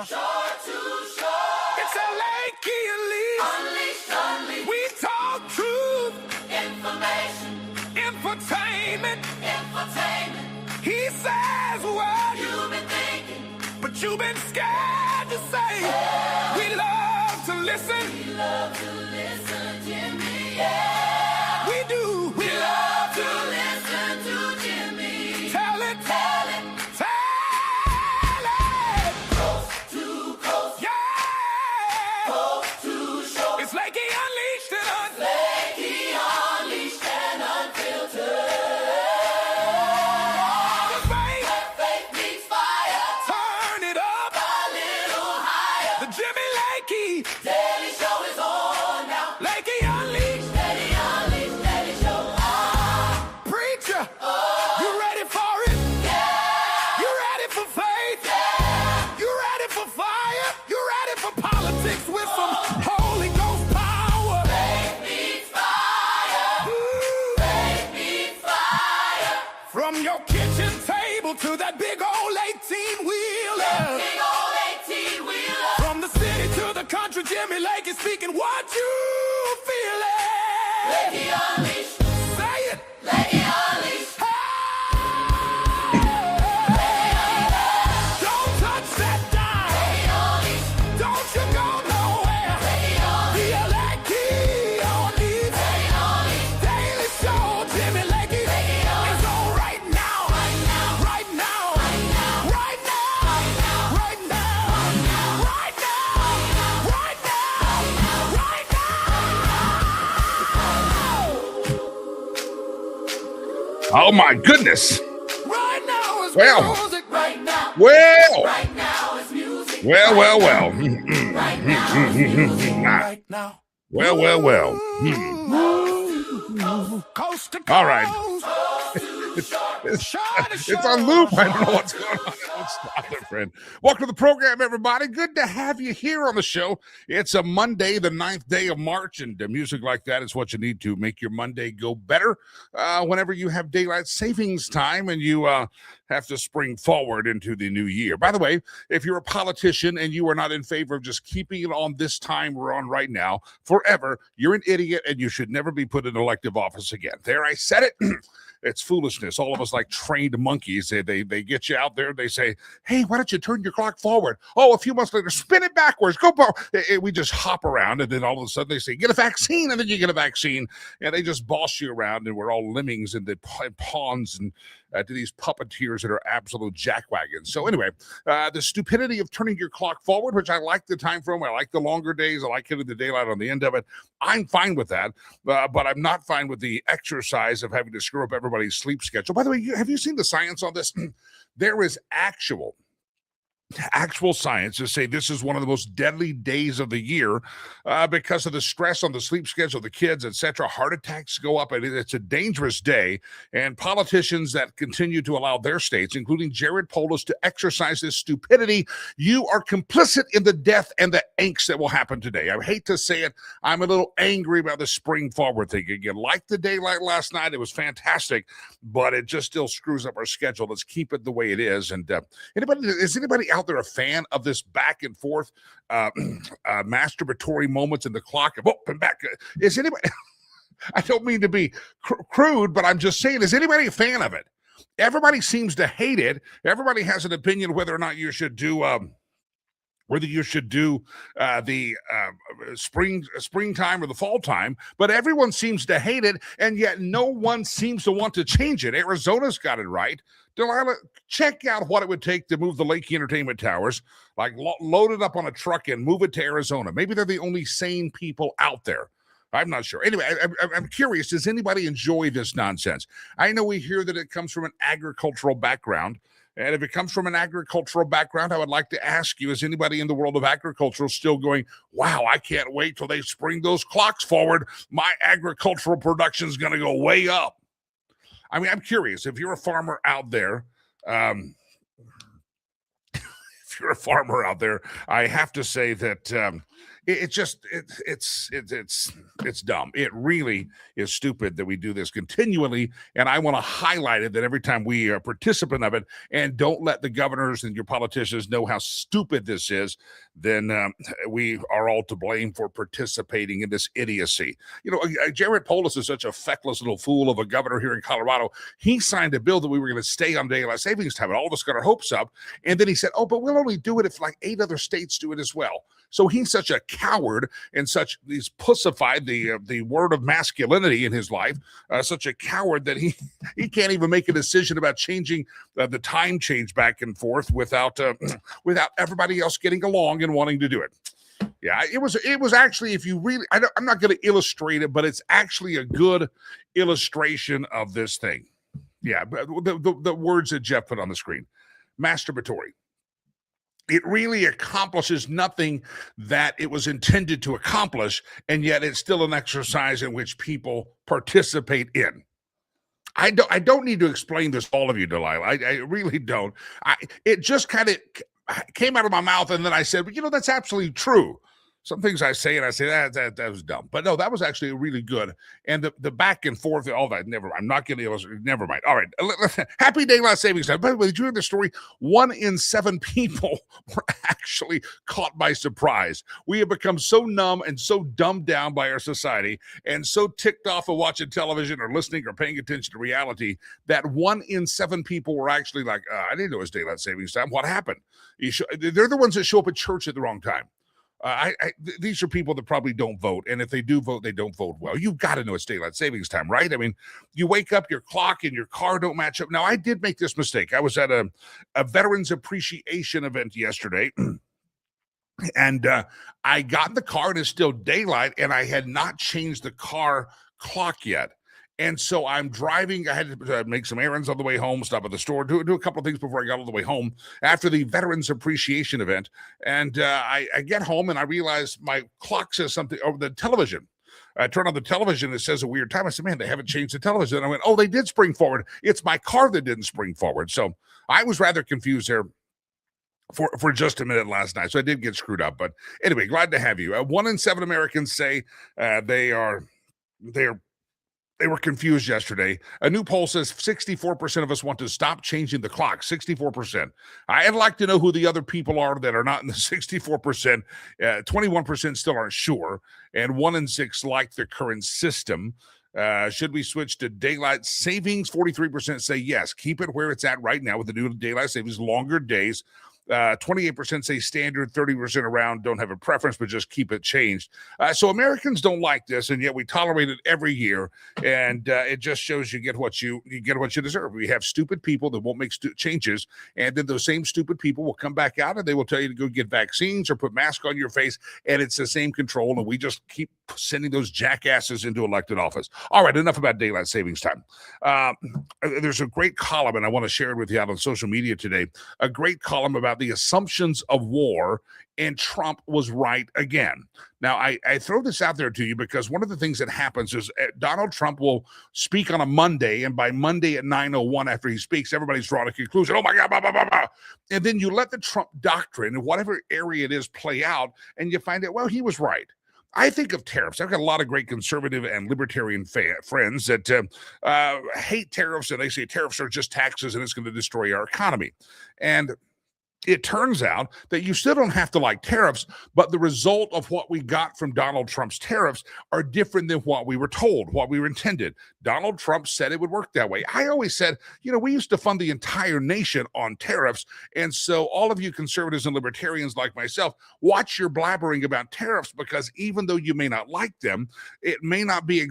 Shore to shore. It's a Lakey Unleashed. We talk truth. Information. Infotainment. He says what you've been thinking, but you've been scared to say. Yeah. We love to listen. Jimmy. Yeah. We do. We love to listen to Jimmy. Tell it. Coast to coast. Yeah. Coast to shore. It's Lakey Unleashed and Unfiltered. Faith meets fire. Turn it up a little higher. The Jimmy Lakey Daily Show is on now. Lakey Unleashed. Daily Show. Preacher, you ready for it? Yeah. You ready for faith? Yeah. You ready for fire? You ready for politics with some Holy Ghost power? Faith meets fire. Faith meets fire. From your kitchen table to that big old 18-wheeler. From the city to the country, Jimmy Lakey speaking what you feeling. Lakey Unleashed. Say it. Lakey Unleashed. Don't touch that dime. Don't you go nowhere. Lakey Unleashed. Daily Show, Jimmy Lakey is on right now. Right now. Oh my goodness. Right now is Well. music. Right now. Well. Right now is music. Well. Right now is music. Right now. Well. Coast to coast. All right. Shore to It's on shore. loop. I don't know what's going on. Don't stop it, friend. Welcome to the program, everybody. Good to have you here on the show. It's a Monday, the 9th day of March, and music like that is what you need to make your Monday go better whenever you have daylight savings time and you have to spring forward into the new year. By the way, if you're a politician and you are not in favor of just keeping it on this time we're on right now forever, you're an idiot and you should never be put in elective office again. There, I said it. It's foolishness. All of us like trained monkeys. They get you out there. They say, hey, why don't you turn your clock forward? Oh, a few months later, spin it backwards. We just hop around. And then all of a sudden they say, get a vaccine. And then you get a vaccine. And they just boss you around. And we're all lemmings and the pawns and to these puppeteers that are absolute jackwagons. So anyway, the stupidity of turning your clock forward, which I like the time frame. I like the longer days. I like hitting the daylight on the end of it. I'm fine with that. But I'm not fine with the exercise of having to screw up everybody's sleep schedule. By the way, have you seen the science on this? There is actual science to say this is one of the most deadly days of the year because of the stress on the sleep schedule of the kids, etc. Heart attacks go up, and it's a dangerous day. And politicians that continue to allow their states, including Jared Polis, to exercise this stupidity, you are complicit in the death and the angst that will happen today. I hate to say it. I'm a little angry about the spring forward thing. Again, like the daylight last night, it was fantastic, but it just still screws up our schedule. Let's keep it the way it is. And is anybody out there a fan of this back and forth masturbatory moments in the clock and back? Is anybody I don't mean to be crude, but I'm just saying, is anybody a fan of it? Everybody seems to hate it. Everybody has an opinion whether or not you should do the springtime or the fall time, but everyone seems to hate it, and yet no one seems to want to change it. Arizona's got it right. Delilah, check out what it would take to move the Lakey Entertainment Towers, like load it up on a truck and move it to Arizona. Maybe they're the only sane people out there. I'm not sure. Anyway, I'm curious, does anybody enjoy this nonsense? I know we hear that it comes from an agricultural background. And if it comes from an agricultural background, I would like to ask you, is anybody in the world of agriculture still going, wow, I can't wait till they spring those clocks forward. My agricultural production is going to go way up. I mean, I'm curious, if you're a farmer out there, I have to say that it's dumb. It really is stupid that we do this continually, and I want to highlight it that every time we are a participant of it, and don't let the governors and your politicians know how stupid this is, then we are all to blame for participating in this idiocy. Jared Polis is such a feckless little fool of a governor here in Colorado. He signed a bill that we were going to stay on daylight savings time, and all of us got our hopes up, and then he said, oh, but we'll only do it if like 8 other states do it as well. So he's such a coward, and he's pussified the word of masculinity in his life, such a coward that he can't even make a decision about changing the time change back and forth without everybody else getting along and wanting to do it. Yeah, it was actually, if you really, I'm not going to illustrate it, but it's actually a good illustration of this thing. Yeah, the words that Jeff put on the screen. Masturbatory. It really accomplishes nothing that it was intended to accomplish, and yet it's still an exercise in which people participate in. I don't need to explain this to all of you, Delilah. I really don't. It just kind of came out of my mouth, and then I said, but that's absolutely true. Some things I say, and I say that was dumb. But no, that was actually really good. And the back and forth, all that, never mind. I'm not going to illustrate. Never mind. All right. Happy daylight savings time. By the way, did you hear the story? 1 in 7 people were actually caught by surprise. We have become so numb and so dumbed down by our society and so ticked off of watching television or listening or paying attention to reality that 1 in 7 people were actually like, I didn't know it was daylight savings time. What happened? They're the ones that show up at church at the wrong time. These are people that probably don't vote, and if they do vote, they don't vote well. You've got to know it's daylight savings time, right? I mean, you wake up, your clock and your car don't match up. Now, I did make this mistake. I was at a Veterans Appreciation event yesterday, and I got in the car, and it's still daylight, and I had not changed the car clock yet. And so I'm driving. I had to make some errands on the way home, stop at the store, do a couple of things before I got all the way home after the Veterans Appreciation event. And I get home and I realize my clock says something over the television. I turn on the television. It says a weird time. I said, man, they haven't changed the television. And I went, oh, they did spring forward. It's my car that didn't spring forward. So I was rather confused there for just a minute last night. So I did get screwed up. But anyway, glad to have you. 1 in 7 Americans say they were confused yesterday. A new poll says 64% of us want to stop changing the clock. 64%. I'd like to know who the other people are that are not in the 64%. 21% still aren't sure. And 1 in 6 like the current system. Should we switch to daylight savings? 43% say yes. Keep it where it's at right now with the new daylight savings, longer days. 28% say standard, 30% around don't have a preference, but just keep it changed. So Americans don't like this, and yet we tolerate it every year. And it just shows you get what you deserve. We have stupid people that won't make changes, and then those same stupid people will come back out and they will tell you to go get vaccines or put masks on your face, and it's the same control. And we just keep sending those jackasses into elected office. All right, enough about daylight savings time. There's a great column, and I want to share it with you out on social media today. A great column about the assumptions of war, and Trump was right again. Now, I throw this out there to you because one of the things that happens is Donald Trump will speak on a Monday, and by Monday at 9:01 after he speaks, everybody's drawing a conclusion. Oh, my God, blah, blah, blah, blah. And then you let the Trump doctrine, in whatever area it is, play out, and you find out, well, he was right. I think of tariffs. I've got a lot of great conservative and libertarian friends that hate tariffs, and they say tariffs are just taxes and it's going to destroy our economy. And it turns out that you still don't have to like tariffs, but the result of what we got from Donald Trump's tariffs are different than what we were told, what we were intended. Donald Trump said it would work that way. I always said, we used to fund the entire nation on tariffs. And so all of you conservatives and libertarians like myself, watch your blabbering about tariffs, because even though you may not like them, it may not be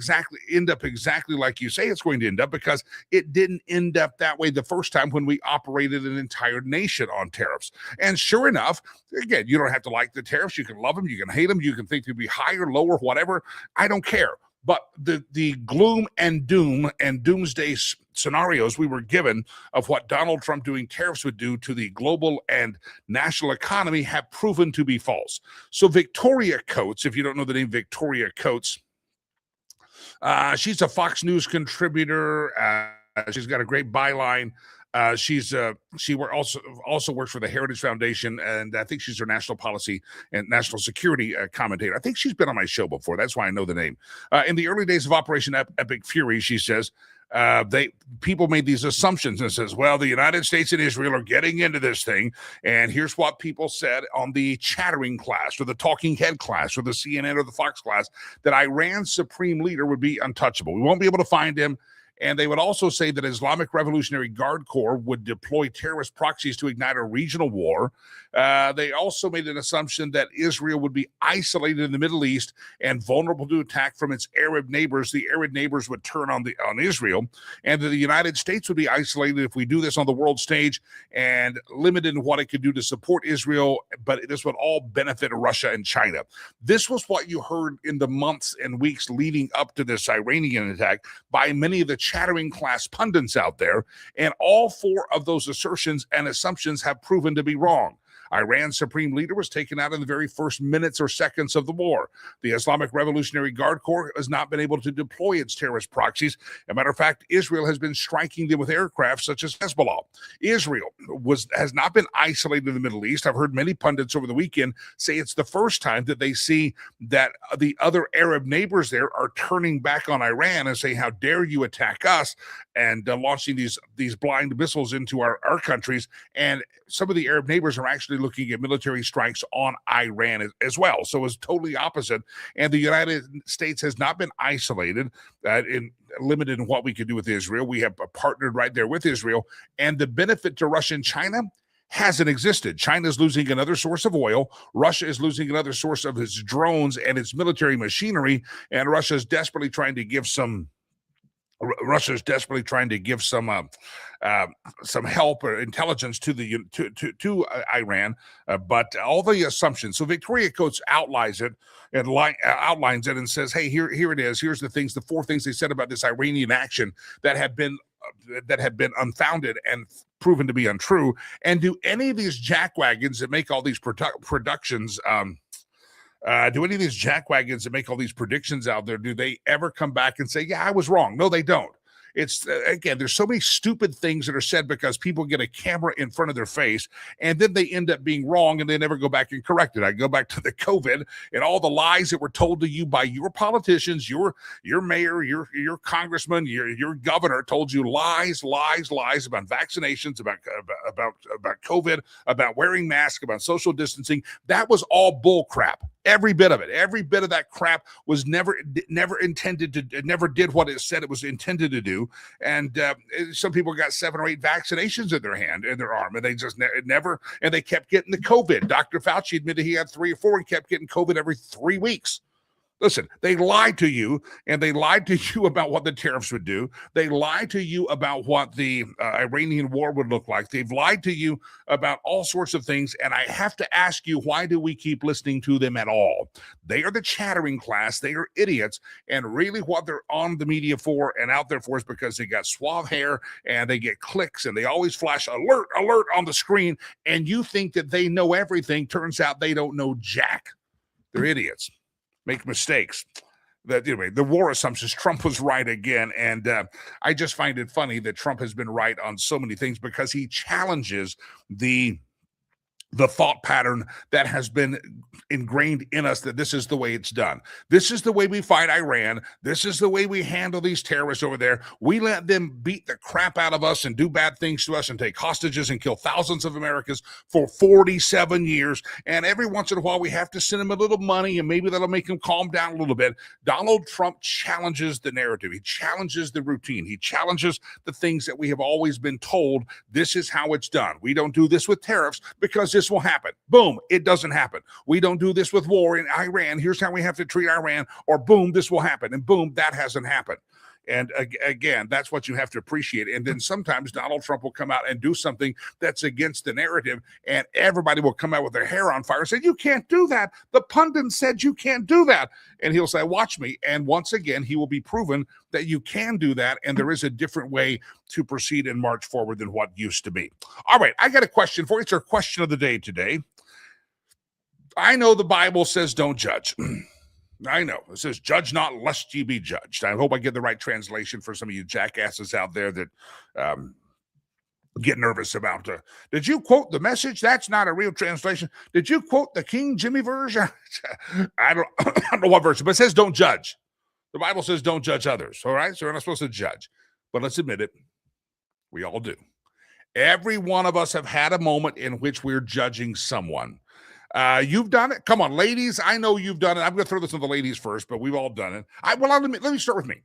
end up exactly like you say it's going to end up, because it didn't end up that way the first time when we operated an entire nation on tariffs. And sure enough, again, you don't have to like the tariffs. You can love them. You can hate them. You can think they'd be higher, lower, whatever. I don't care. But the gloom and doom and doomsday scenarios we were given of what Donald Trump doing tariffs would do to the global and national economy have proven to be false. So Victoria Coates, if you don't know the name Victoria Coates, she's a Fox News contributor. She's got a great byline. She also works for the Heritage Foundation, and I think she's their national policy and national security commentator. I think she's been on my show before. That's why I know the name. In the early days of Operation Epic Fury, she says, people made these assumptions and says, well, the United States and Israel are getting into this thing, and here's what people said on the chattering class or the talking head class or the CNN or the Fox class, that Iran's supreme leader would be untouchable. We won't be able to find him. And they would also say that Islamic Revolutionary Guard Corps would deploy terrorist proxies to ignite a regional war. They also made an assumption that Israel would be isolated in the Middle East and vulnerable to attack from its Arab neighbors. The Arab neighbors would turn on Israel, and that the United States would be isolated if we do this on the world stage and limited in what it could do to support Israel, but this would all benefit Russia and China. This was what you heard in the months and weeks leading up to this Iranian attack by many of the chattering class pundits out there, and all four of those assertions and assumptions have proven to be wrong. Iran's supreme leader was taken out in the very first minutes or seconds of the war. The Islamic Revolutionary Guard Corps has not been able to deploy its terrorist proxies. As a matter of fact, Israel has been striking them with aircraft such as Hezbollah. Israel has not been isolated in the Middle East. I've heard many pundits over the weekend say it's the first time that they see that the other Arab neighbors there are turning back on Iran and saying, how dare you attack us, and launching these blind missiles into our countries. And some of the Arab neighbors are actually looking at military strikes on Iran as well. So it's totally opposite. And the United States has not been isolated limited in what we can do with Israel. We have partnered right there with Israel. And the benefit to Russia and China hasn't existed. China's losing another source of oil. Russia is losing another source of its drones and its military machinery. And Russia's desperately trying to give some help or intelligence to Iran, but all the assumptions. So Victoria Coates outlines it and says, "Hey, here it is. Here's the four things they said about this Iranian action that have been unfounded and proven to be untrue. And do any of these jackwagons that make all these predictions out there, do they ever come back and say, yeah, I was wrong? No, they don't. It's again, there's so many stupid things that are said because people get a camera in front of their face, and then they end up being wrong, and they never go back and correct it. I go back to the COVID and all the lies that were told to you by your politicians, your mayor, your congressman, your governor told you lies about vaccinations, about COVID, about wearing masks, about social distancing. That was all bull crap. Every bit of it. Every bit of that crap was never intended to, never did what it said it was intended to do. And some people got 7 or 8 vaccinations in their arm, and they just never, and they kept getting the COVID. Dr. Fauci admitted he had 3 or 4 and kept getting COVID every 3 weeks. Listen, they lied to you, and they lied to you about what the tariffs would do. They lied to you about what the Iranian war would look like. They've lied to you about all sorts of things, and I have to ask you, why do we keep listening to them at all? They are the chattering class. They are idiots, and really what they're on the media for and out there for is because they got suave hair, and they get clicks, and they always flash alert on the screen, and you think that they know everything. Turns out they don't know jack. They're idiots. Make mistakes. Anyway, the war assumptions, Trump was right again. And I just find it funny that Trump has been right on so many things because he challenges the thought pattern that has been ingrained in us, that this is the way it's done. This is the way we fight Iran. This is the way we handle these terrorists over there. We let them beat the crap out of us and do bad things to us and take hostages and kill thousands of Americans for 47 years. And every once in a while, we have to send them a little money, and maybe that'll make them calm down a little bit. Donald Trump challenges the narrative. He challenges the routine. He challenges the things that we have always been told. This is how it's done. We don't do this with tariffs because this will happen. Boom, it doesn't happen. We don't do this with war in Iran. Here's how we have to treat Iran, or boom, this will happen. And boom, that hasn't happened. And again, that's what you have to appreciate. And then sometimes Donald Trump will come out and do something that's against the narrative, and everybody will come out with their hair on fire and say, you can't do that. The pundit said you can't do that. And he'll say, watch me. And once again, he will be proven that you can do that. And there is a different way to proceed and march forward than what used to be. All right, I got a question for you. It's our question of the day today. I know the Bible says don't judge. I know. It says, judge not lest ye be judged. I hope I get the right translation for some of you jackasses out there that get nervous about. Did you quote the Message? That's not a real translation. Did you quote the King Jimmy version? I don't, I don't know what version, but it says don't judge. The Bible says don't judge others, all right? So we're not supposed to judge. But let's admit it, we all do. Every one of us have had a moment in which we're judging someone. You've done it. Come on, ladies. I know you've done it. I'm going to throw this to the ladies first, but we've all done it. Let me start with me.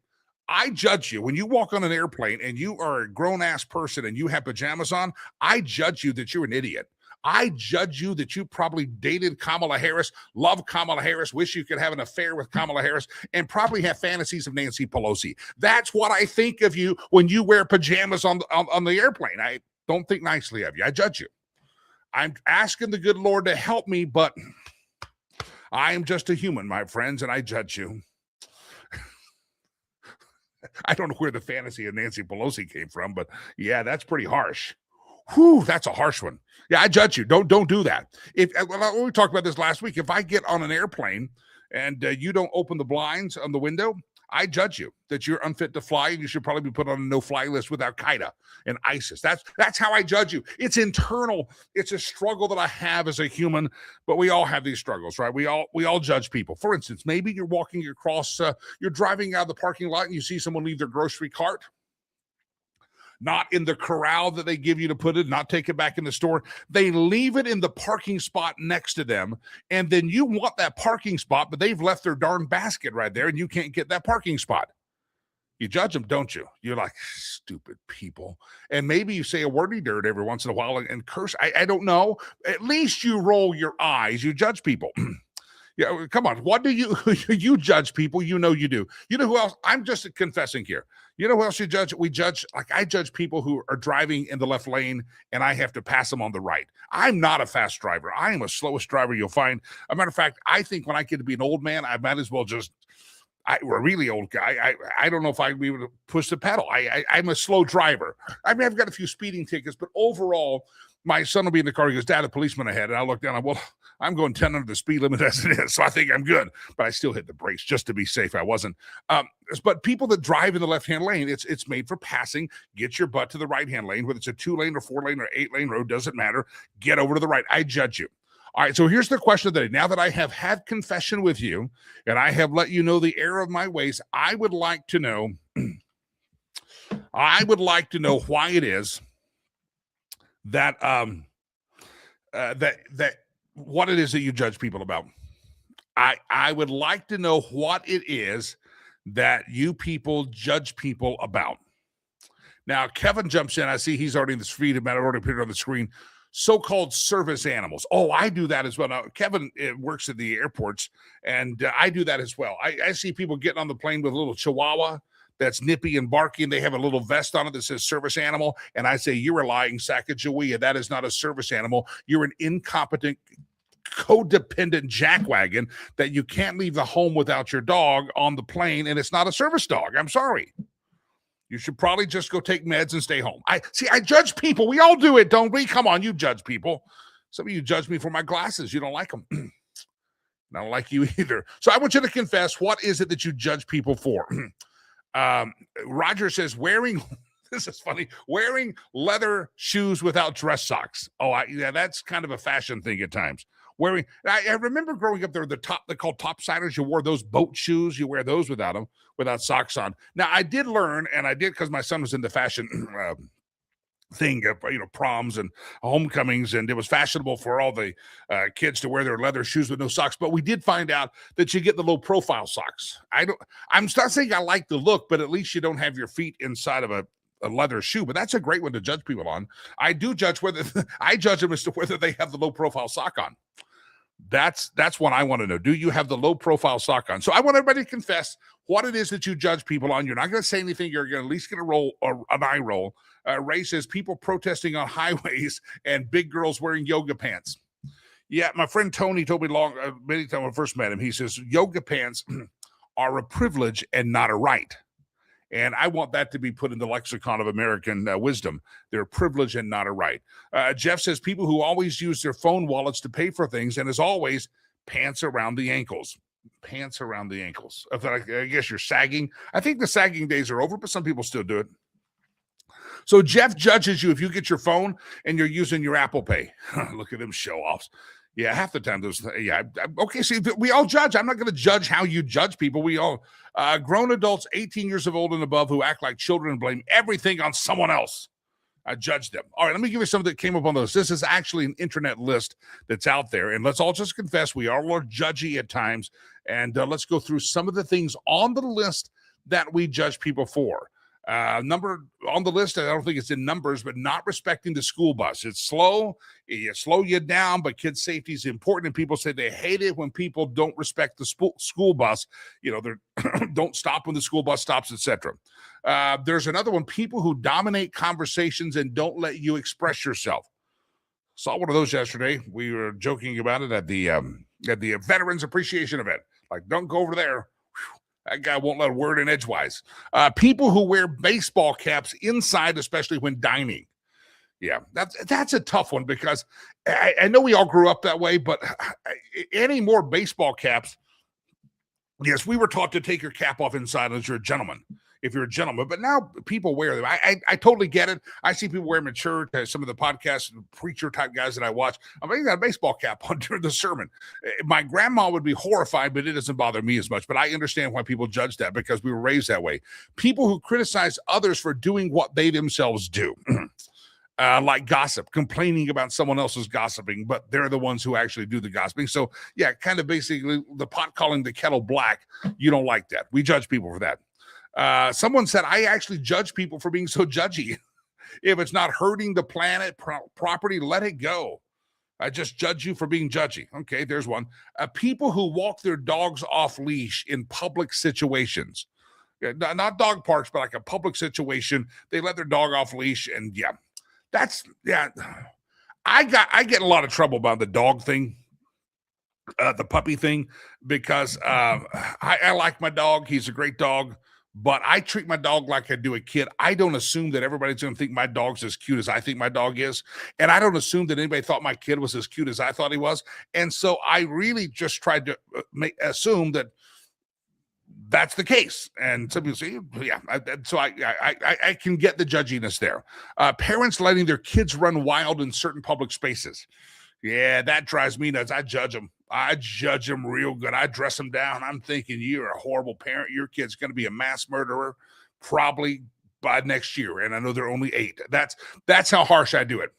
I judge you when you walk on an airplane and you are a grown-ass person and you have pajamas on. I judge you that you're an idiot. I judge you that you probably dated Kamala Harris, love Kamala Harris, wish you could have an affair with Kamala Harris, and probably have fantasies of Nancy Pelosi. That's what I think of you when you wear pajamas on the airplane. I don't think nicely of you. I judge you. I'm asking the good Lord to help me, but I am just a human, my friends, and I judge you. I don't know where the fantasy of Nancy Pelosi came from, but yeah, that's pretty harsh. Whew, that's a harsh one. Yeah, I judge you. Don't do that. We talked about this last week. If I get on an airplane and you don't open the blinds on the window, I judge you that you're unfit to fly and you should probably be put on a no-fly list with Al-Qaeda and ISIS. That's how I judge you. It's internal. It's a struggle that I have as a human, but we all have these struggles, right? We all judge people. For instance, maybe you're walking across, you're driving out of the parking lot and you see someone leave their grocery cart, not in the corral that they give you to put it, not take it back in the store. They leave it in the parking spot next to them, and then you want that parking spot, but they've left their darn basket right there, and you can't get that parking spot. You judge them, don't you? You're like, stupid people. And maybe you say a wordy dirt every once in a while and curse. I don't know. At least you roll your eyes. You judge people. Yeah, come on. What do you judge people? You know you do. You know who else? I'm just confessing here. You know who else you judge? I judge people who are driving in the left lane and I have to pass them on the right. I'm not a fast driver. I am the slowest driver you'll find. As a matter of fact, I think when I get to be an old man, I might as well we're a really old guy. I don't know if I'd be able to push the pedal. I'm a slow driver. I mean, I've got a few speeding tickets, but overall, my son will be in the car. He goes, Dad, a policeman ahead. And I look down. I'm going 10 under the speed limit as it is, so I think I'm good. But I still hit the brakes just to be safe. I wasn't. But people that drive in the left-hand lane, it's made for passing. Get your butt to the right-hand lane, whether it's a 2-lane or 4-lane or 8-lane road, doesn't matter. Get over to the right. I judge you. All right, so here's the question of the day. Now that I have had confession with you and I have let you know the error of my ways, I would like to know why it is that what it is that you judge people about. I would like to know what it is that you people judge people about. Now, Kevin jumps in. I see he's already in the feed. It might have already appeared on the screen. So-called service animals. Oh, I do that as well. Now, Kevin works at the airports, and I do that as well. I see people getting on the plane with a little chihuahua that's nippy and barky, and they have a little vest on it that says service animal, and I say, you're a lying sack of Jawea. That is not a service animal. You're an incompetent, codependent jackwagon that you can't leave the home without your dog on the plane, and it's not a service dog. I'm sorry. You should probably just go take meds and stay home. I judge people. We all do it, don't we? Come on, you judge people. Some of you judge me for my glasses. You don't like them. I don't like you either. So I want you to confess, what is it that you judge people for? Roger says, this is funny, wearing leather shoes without dress socks. Oh, yeah, that's kind of a fashion thing at times. I remember growing up, they're called topsiders. You wore those boat shoes. You wear those without socks on. Now, I did learn, and I did because my son was in the fashion thing of, proms and homecomings, and it was fashionable for all the kids to wear their leather shoes with no socks. But we did find out that you get the low profile socks. I'm not saying I like the look, but at least you don't have your feet inside of a leather shoe. But that's a great one to judge people on. I do judge I judge them as to whether they have the low profile sock on. That's what I want to know. Do you have the low profile sock on? So I want everybody to confess what it is that you judge people on. You're not going to say anything. You're going to at least get an eye roll. Ray says people protesting on highways and big girls wearing yoga pants. Yeah, my friend Tony told me many times when I first met him, he says yoga pants are a privilege and not a right. And I want that to be put in the lexicon of American wisdom. They're a privilege and not a right. Jeff says people who always use their phone wallets to pay for things, and as always, pants around the ankles. Pants around the ankles. I guess you're sagging. I think the sagging days are over, but some people still do it. So Jeff judges you if you get your phone and you're using your Apple Pay. Look at them show-offs. Yeah, half the time those. Yeah, okay. See, we all judge. I'm not going to judge how you judge people. We all grown adults, 18 years of old and above, who act like children and blame everything on someone else. I judge them. All right, let me give you something that came up on those. This is actually an internet list that's out there, and let's all just confess we are a little judgy at times. And let's go through some of the things on the list that we judge people for. Number on the list, I don't think it's in numbers, but not respecting the school bus. It's slow. It slow you down, but kids' safety is important. And people say they hate it when people don't respect the school bus. You know, they don't stop when the school bus stops, etc. There's another one: people who dominate conversations and don't let you express yourself. Saw one of those yesterday. We were joking about it at the Veterans Appreciation event. Like, don't go over there. That guy won't let a word in edgewise. People who wear baseball caps inside, especially when dining. Yeah, that's a tough one because I know we all grew up that way, but any more baseball caps, yes, we were taught to take your cap off inside unless you're a gentleman. If you're a gentleman, but now people wear them. I totally get it. I see people wear them in church. Some of the podcast preacher type guys that I watch, I'm like, you got a baseball cap on during the sermon. My grandma would be horrified, but it doesn't bother me as much. But I understand why people judge that because we were raised that way. People who criticize others for doing what they themselves do. Like gossip, complaining about someone else's gossiping, but they're the ones who actually do the gossiping. So yeah, kind of basically the pot calling the kettle black. You don't like that. We judge people for that. Someone said, I actually judge people for being so judgy. If it's not hurting the planet property, let it go. I just judge you for being judgy. Okay, there's one. People who walk their dogs off leash in public situations. Yeah, not dog parks, but like a public situation. They let their dog off leash, and I get a lot of trouble about the dog thing. The puppy thing, because I like my dog. He's a great dog. But I treat my dog like I do a kid. I don't assume that everybody's going to think my dog's as cute as I think my dog is. And I don't assume that anybody thought my kid was as cute as I thought he was. And so I really just tried to assume that that's the case. And some people say, yeah. So I can get the judginess there. Parents letting their kids run wild in certain public spaces. Yeah, that drives me nuts. I judge them. I judge them real good. I dress them down. I'm thinking you're a horrible parent. Your kid's going to be a mass murderer probably by next year. And I know they're only 8. That's how harsh I do it.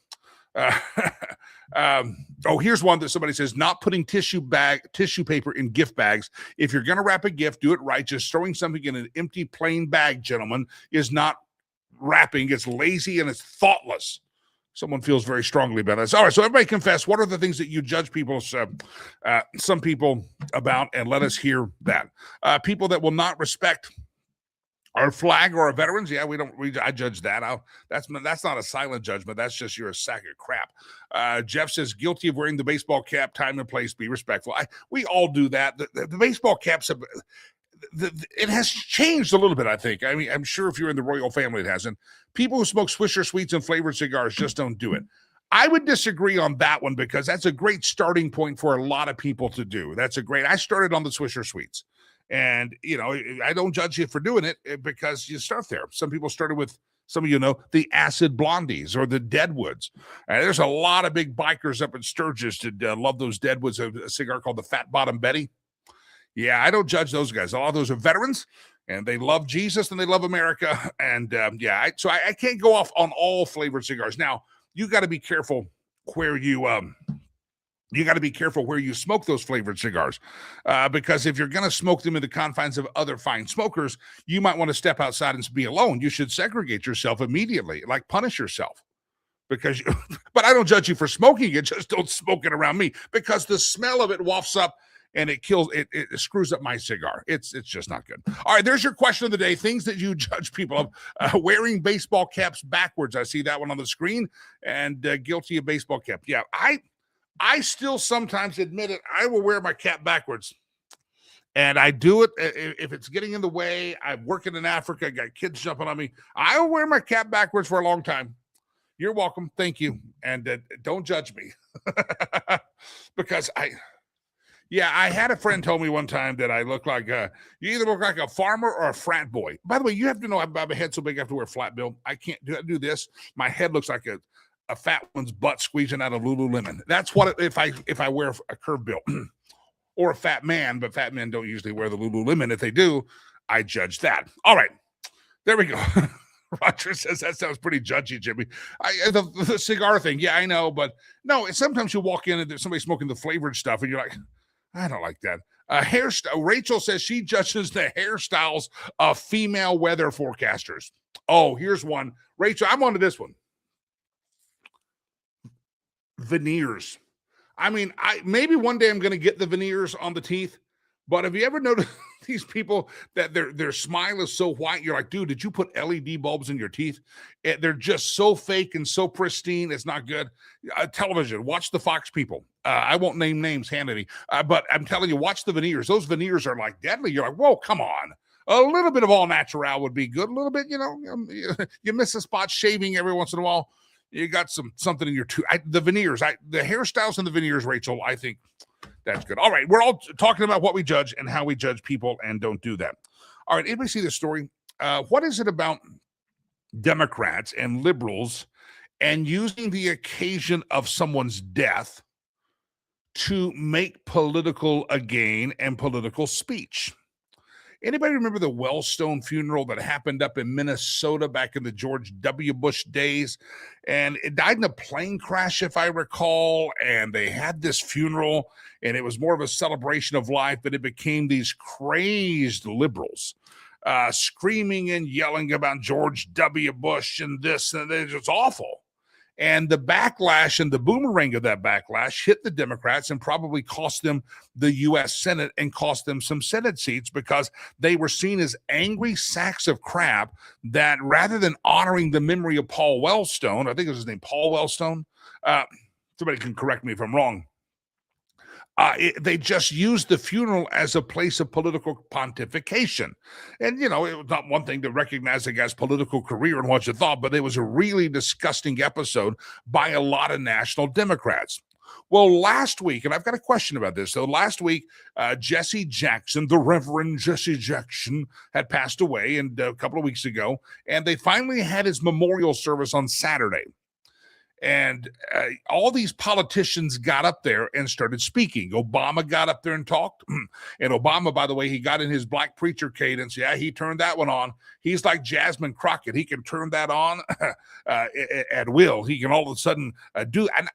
Here's one that somebody says: not putting tissue paper in gift bags. If you're going to wrap a gift, do it right. Just throwing something in an empty, plain bag, gentlemen, is not wrapping. It's lazy and it's thoughtless. Someone feels very strongly about this. All right, so everybody confess. What are the things that you judge people, some people about, and let us hear that. People that will not respect our flag or our veterans. Yeah, I judge that. That's not a silent judgment. That's just you're a sack of crap. Jeff says guilty of wearing the baseball cap, time and place, be respectful. We all do that. The baseball caps have. It has changed a little bit, I think. I mean, I'm sure if you're in the royal family, it hasn't. People who smoke Swisher Sweets and flavored cigars just don't do it. I would disagree on that one because that's a great starting point for a lot of people to do. I started on the Swisher Sweets. And, I don't judge you for doing it because you start there. Some people started with, some of you know, the Acid Blondies or the Deadwoods. There's a lot of big bikers up in Sturgis that love those Deadwoods, a cigar called the Fat Bottom Betty. Yeah, I don't judge those guys. A lot of those are veterans, and they love Jesus and they love America. And so I can't go off on all flavored cigars. Now, you got to be careful where you smoke those flavored cigars, because if you're going to smoke them in the confines of other fine smokers, you might want to step outside and be alone. You should segregate yourself immediately, like punish yourself. But I don't judge you for smoking it. Just don't smoke it around me, because the smell of it wafts up. And it screws up my cigar. It's just not good. All right, there's your question of the day. Things that you judge people of. Wearing baseball caps backwards. I see that one on the screen. And guilty of baseball cap. Yeah, I still sometimes admit it. I will wear my cap backwards. And I do it if it's getting in the way. I'm working in Africa. I got kids jumping on me. I will wear my cap backwards for a long time. You're welcome. Thank you. And don't judge me. Because Yeah, I had a friend tell me one time that I look like you either look like a farmer or a frat boy. By the way, you have to know I have a head so big I have to wear a flat bill. I can't do this. My head looks like a fat one's butt squeezing out of Lululemon. That's what if I wear a curved bill or a fat man, but fat men don't usually wear the Lululemon. If they do, I judge that. All right, there we go. Roger says that sounds pretty judgy, Jimmy. The cigar thing, yeah, I know, but no. Sometimes you walk in and there's somebody smoking the flavored stuff, and you're like, I don't like that. Rachel says she judges the hairstyles of female weather forecasters. Oh, here's one. Rachel, I'm on to this one. Veneers. I mean, maybe one day I'm going to get the veneers on the teeth, but have you ever noticed these people that their smile is so white? You're like, dude, did you put LED bulbs in your teeth? They're just so fake and so pristine. It's not good. Television, watch the Fox people. I won't name names, Hannity, but I'm telling you, watch the veneers. Those veneers are like deadly. You're like, whoa, come on. A little bit of all natural would be good. A little bit, you miss a spot shaving every once in a while. You got something in your tooth. The veneers, the hairstyles and the veneers, Rachel, I think that's good. All right, we're all talking about what we judge and how we judge people, and don't do that. All right, anybody see this story? What is it about Democrats and liberals and using the occasion of someone's death to make political gain and political speech? Anybody remember the Wellstone funeral that happened up in Minnesota back in the George W. Bush days? And it died in a plane crash, if I recall. And they had this funeral, and it was more of a celebration of life, but it became these crazed liberals screaming and yelling about George W. Bush and this and that. It's awful. And the backlash and the boomerang of that backlash hit the Democrats and probably cost them the U.S. Senate and cost them some Senate seats because they were seen as angry sacks of crap that rather than honoring the memory of Paul Wellstone, I think it was his name, Paul Wellstone. Somebody can correct me if I'm wrong. They just used the funeral as a place of political pontification. And, it was not one thing to recognize the guy's political career and what you thought, but it was a really disgusting episode by a lot of national Democrats. Well, last week, and I've got a question about this. So last week, Jesse Jackson, the Reverend Jesse Jackson, had passed away and a couple of weeks ago, and they finally had his memorial service on Saturday. And all these politicians got up there and started speaking. Obama got up there and talked. And Obama, by the way, he got in his black preacher cadence. Yeah, he turned that one on. He's like Jasmine Crockett. He can turn that on at will. He can all of a sudden do. And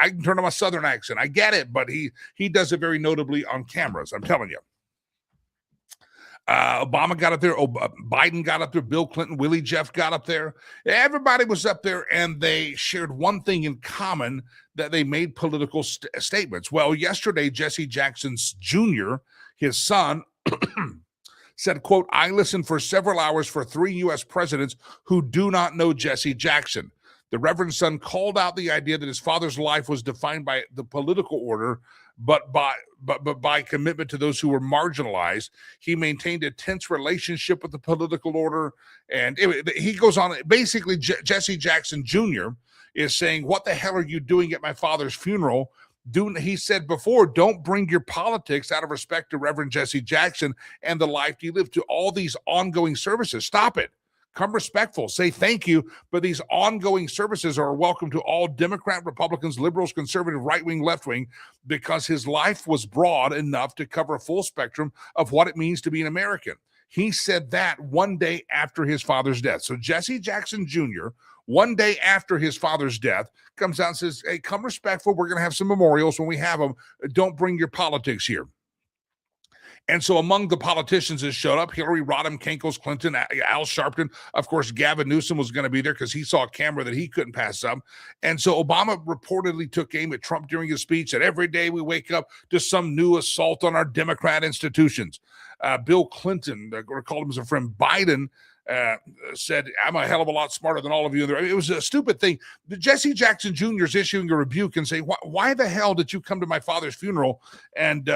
I can turn on my Southern accent. I get it, but he does it very notably on cameras. I'm telling you. Obama got up there. Biden got up there. Bill Clinton, Willie Jeff got up there. Everybody was up there, and they shared one thing in common, that they made political statements. Well, yesterday, Jesse Jackson Jr., his son, said, quote, "I listened for several hours for 3 U.S. presidents who do not know Jesse Jackson. The Reverend son called out the idea that his father's life was defined by the political order, but by commitment to those who were marginalized. He maintained a tense relationship with the political order." And he goes on. Basically, Jesse Jackson Jr. is saying, what the hell are you doing at my father's funeral? He said before, don't bring your politics out of respect to Reverend Jesse Jackson and the life he lived, to all these ongoing services. Stop it. Come respectful, say thank you, but these ongoing services are welcome to all Democrat, Republicans, liberals, conservative, right-wing, left-wing, because his life was broad enough to cover a full spectrum of what it means to be an American. He said that one day after his father's death. So Jesse Jackson Jr., one day after his father's death, comes out and says, hey, come respectful. We're going to have some memorials when we have them. Don't bring your politics here. And so among the politicians that showed up, Hillary Rodham, Kankles, Clinton, Al Sharpton, of course, Gavin Newsom was going to be there because he saw a camera that he couldn't pass up. And so Obama reportedly took aim at Trump during his speech that every day we wake up to some new assault on our Democrat institutions. Bill Clinton, or called him as a friend, Biden, said, I'm a hell of a lot smarter than all of you. It was a stupid thing. Jesse Jackson Jr. is issuing a rebuke and saying, why the hell did you come to my father's funeral and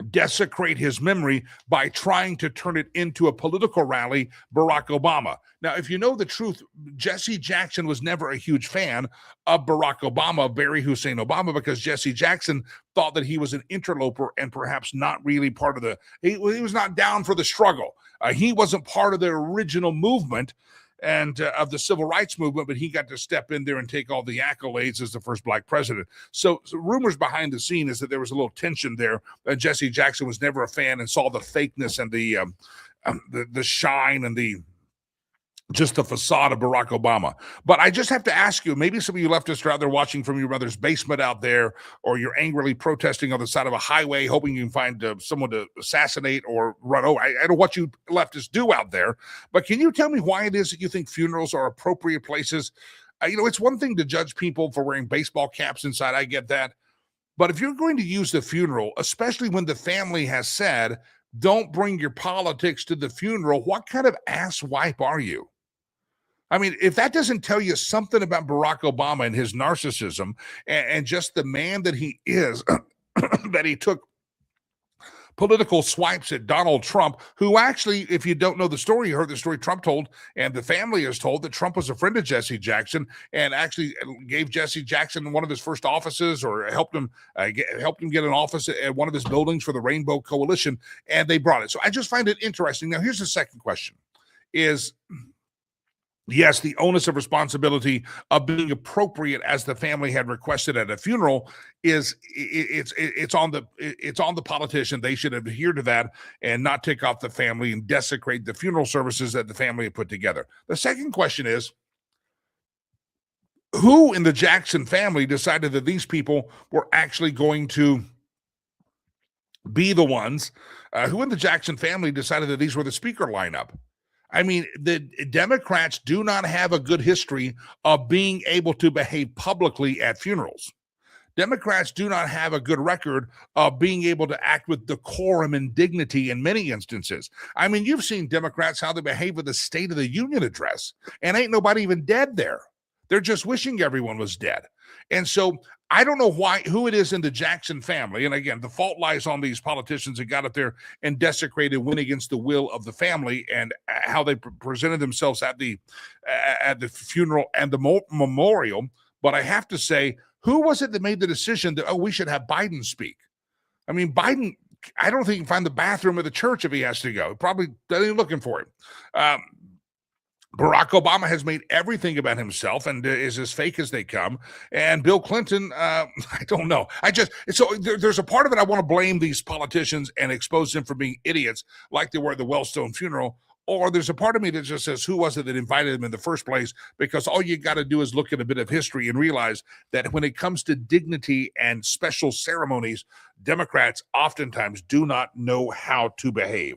desecrate his memory by trying to turn it into a political rally, Barack Obama. Now, if you know the truth, Jesse Jackson was never a huge fan of Barack Obama, Barry Hussein Obama, because Jesse Jackson thought that he was an interloper and perhaps not really part of he was not down for the struggle. He wasn't part of the original movement and of the civil rights movement, but he got to step in there and take all the accolades as the first black president. So rumors behind the scene is that there was a little tension there. Jesse Jackson was never a fan and saw the fakeness and the shine and just the facade of Barack Obama. But I just have to ask you, maybe some of you leftists are out there watching from your mother's basement out there, or you're angrily protesting on the side of a highway, hoping you can find someone to assassinate or run over. I don't know what you leftists do out there, but can you tell me why it is that you think funerals are appropriate places? It's one thing to judge people for wearing baseball caps inside. I get that. But if you're going to use the funeral, especially when the family has said, don't bring your politics to the funeral, what kind of asswipe are you? I mean, if that doesn't tell you something about Barack Obama and his narcissism and just the man that he is, that he took political swipes at Donald Trump, who actually, if you don't know the story, you heard the story Trump told, and the family is told that Trump was a friend of Jesse Jackson and actually gave Jesse Jackson one of his first offices, or helped him get an office at one of his buildings for the Rainbow Coalition, and they brought it. So I just find it interesting. Now, here's the second question is, yes, the onus of responsibility of being appropriate as the family had requested at a funeral it's on the politician. They should adhere to that and not take off the family and desecrate the funeral services that the family had put together. The second question is, who in the Jackson family decided that these people were actually going to be the ones? Who in the Jackson family decided that these were the speaker lineup? I mean, the Democrats do not have a good history of being able to behave publicly at funerals. Democrats do not have a good record of being able to act with decorum and dignity in many instances. I mean, you've seen Democrats, how they behave with the State of the Union address, and ain't nobody even dead there. They're just wishing everyone was dead. And so I don't know who it is in the Jackson family. And again, the fault lies on these politicians that got up there and desecrated, went against the will of the family, and how they presented themselves at the funeral and the memorial. But I have to say, who was it that made the decision that, we should have Biden speak? I mean, Biden, I don't think he can find the bathroom of the church if he has to go. Probably they're even looking for him. Barack Obama has made everything about himself and is as fake as they come. And Bill Clinton, I don't know. There's a part of it I want to blame these politicians and expose them for being idiots like they were at the Wellstone funeral. Or there's a part of me that just says, who was it that invited them in the first place? Because all you got to do is look at a bit of history and realize that when it comes to dignity and special ceremonies, Democrats oftentimes do not know how to behave.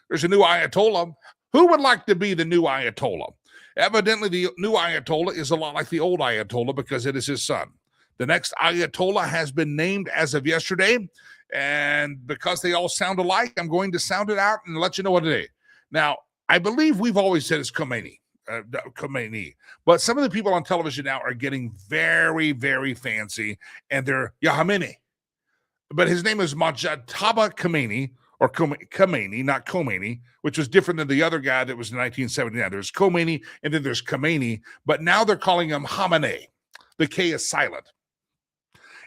There's a new Ayatollah. Who would like to be the new Ayatollah? Evidently, the new Ayatollah is a lot like the old Ayatollah because it is his son. The next Ayatollah has been named as of yesterday, and because they all sound alike, I'm going to sound it out and let you know what it is. Now, I believe we've always said it's Khomeini, but some of the people on television now are getting very, very fancy, and they're Yahmini. But his name is Mojtaba Khomeini, or Khomeini, not Khomeini, which was different than the other guy that was in 1979. There's Khomeini, and then there's Khomeini, but now they're calling him Khamenei. The K is silent.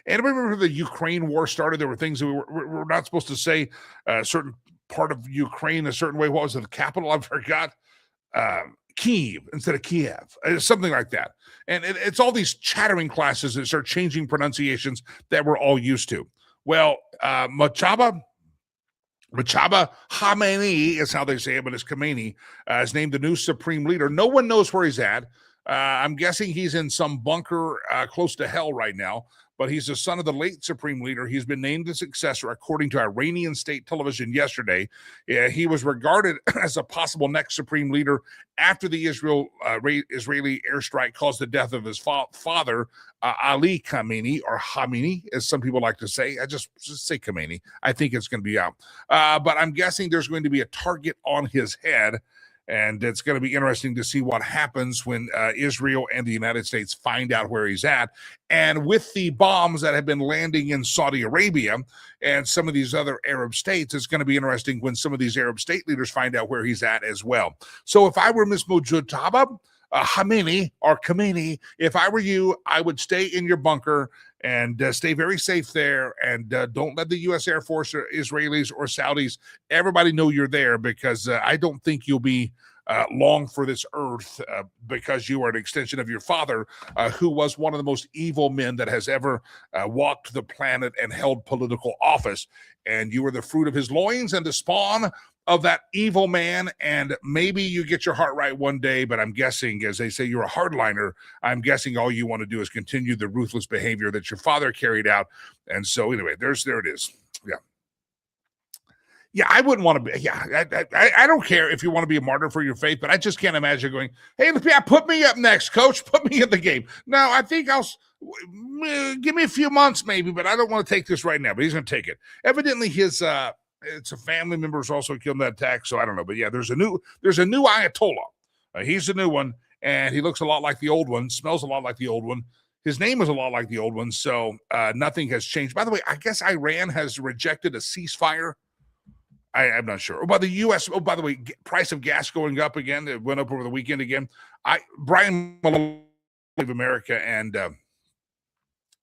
And remember the Ukraine war started, there were things that we're not supposed to say a certain part of Ukraine a certain way. What was it, the capital? I forgot. Kyiv instead of Kiev, something like that. And it's all these chattering classes that start changing pronunciations that we're all used to. Well, Mojtaba Khamenei is how they say it, but it's Khomeini, is named the new supreme leader. No one knows where he's at. I'm guessing he's in some bunker close to hell right now, but he's the son of the late supreme leader. He's been named the successor, according to Iranian state television yesterday. He was regarded as a possible next supreme leader after the Israeli airstrike caused the death of his father, Ali Khamenei, or Khamenei, as some people like to say. I just say Khamenei. I think it's going to be out. But I'm guessing there's going to be a target on his head. And it's going to be interesting to see what happens when Israel and the United States find out where he's at. And with the bombs that have been landing in Saudi Arabia and some of these other Arab states, it's going to be interesting when some of these Arab state leaders find out where he's at as well. So if I were Ms. Mujtaba Khamenei, if I were you, I would stay in your bunker and stay very safe there, and don't let the U.S. Air Force or Israelis or Saudis, everybody know you're there, because I don't think you'll be long for this earth, because you are an extension of your father, who was one of the most evil men that has ever walked the planet and held political office. And you were the fruit of his loins and the spawn of that evil man. And maybe you get your heart right one day, but I'm guessing, as they say, you're a hardliner. I'm guessing all you want to do is continue the ruthless behavior that your father carried out. And so anyway, there it is. Yeah, I wouldn't want to be. Yeah, I don't care if you want to be a martyr for your faith, but I just can't imagine going, hey, put me up next, coach. Put me in the game. No, I think give me a few months maybe, but I don't want to take this right now. But he's going to take it. Evidently, it's a family member who's also killed in that attack, so I don't know. But yeah, there's a new Ayatollah. He's the new one, and he looks a lot like the old one, smells a lot like the old one. His name is a lot like the old one, so nothing has changed. By the way, I guess Iran has rejected a ceasefire. I'm not sure. By the U.S. Oh, by the way, price of gas going up again. It went up over the weekend again. Brian Malone of America and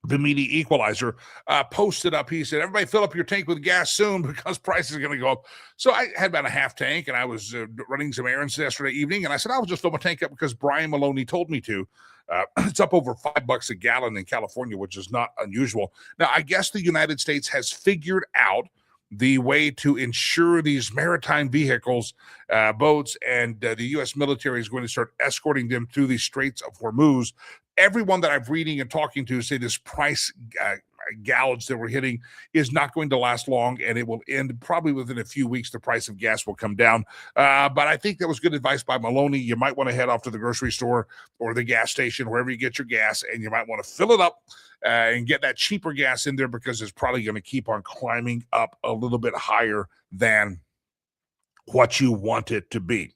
the media equalizer posted up. He said, everybody fill up your tank with gas soon because prices are going to go up. So I had about a half tank, and I was running some errands yesterday evening, and I said, I'll just fill my tank up because Brian Maloney told me to. It's up over $5 a gallon in California, which is not unusual. Now, I guess the United States has figured out the way to ensure these maritime vehicles, boats, and the U.S. military is going to start escorting them through the Straits of Hormuz. Everyone that I'm reading and talking to say this price gouge that we're hitting is not going to last long, and it will end probably within a few weeks. The price of gas will come down. But I think that was good advice by Maloney. You might want to head off to the grocery store or the gas station, wherever you get your gas, and you might want to fill it up and get that cheaper gas in there, because it's probably going to keep on climbing up a little bit higher than what you want it to be.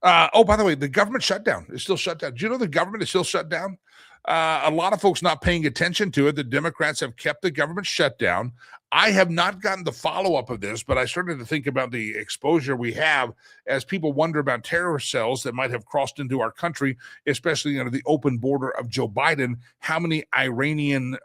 By the way, the government shutdown is still shut down. Do you know the government is still shut down? A lot of folks not paying attention to it. The Democrats have kept the government shut down. I have not gotten the follow-up of this, but I started to think about the exposure we have as people wonder about terrorist cells that might have crossed into our country, especially under the open border of Joe Biden. How many Iranian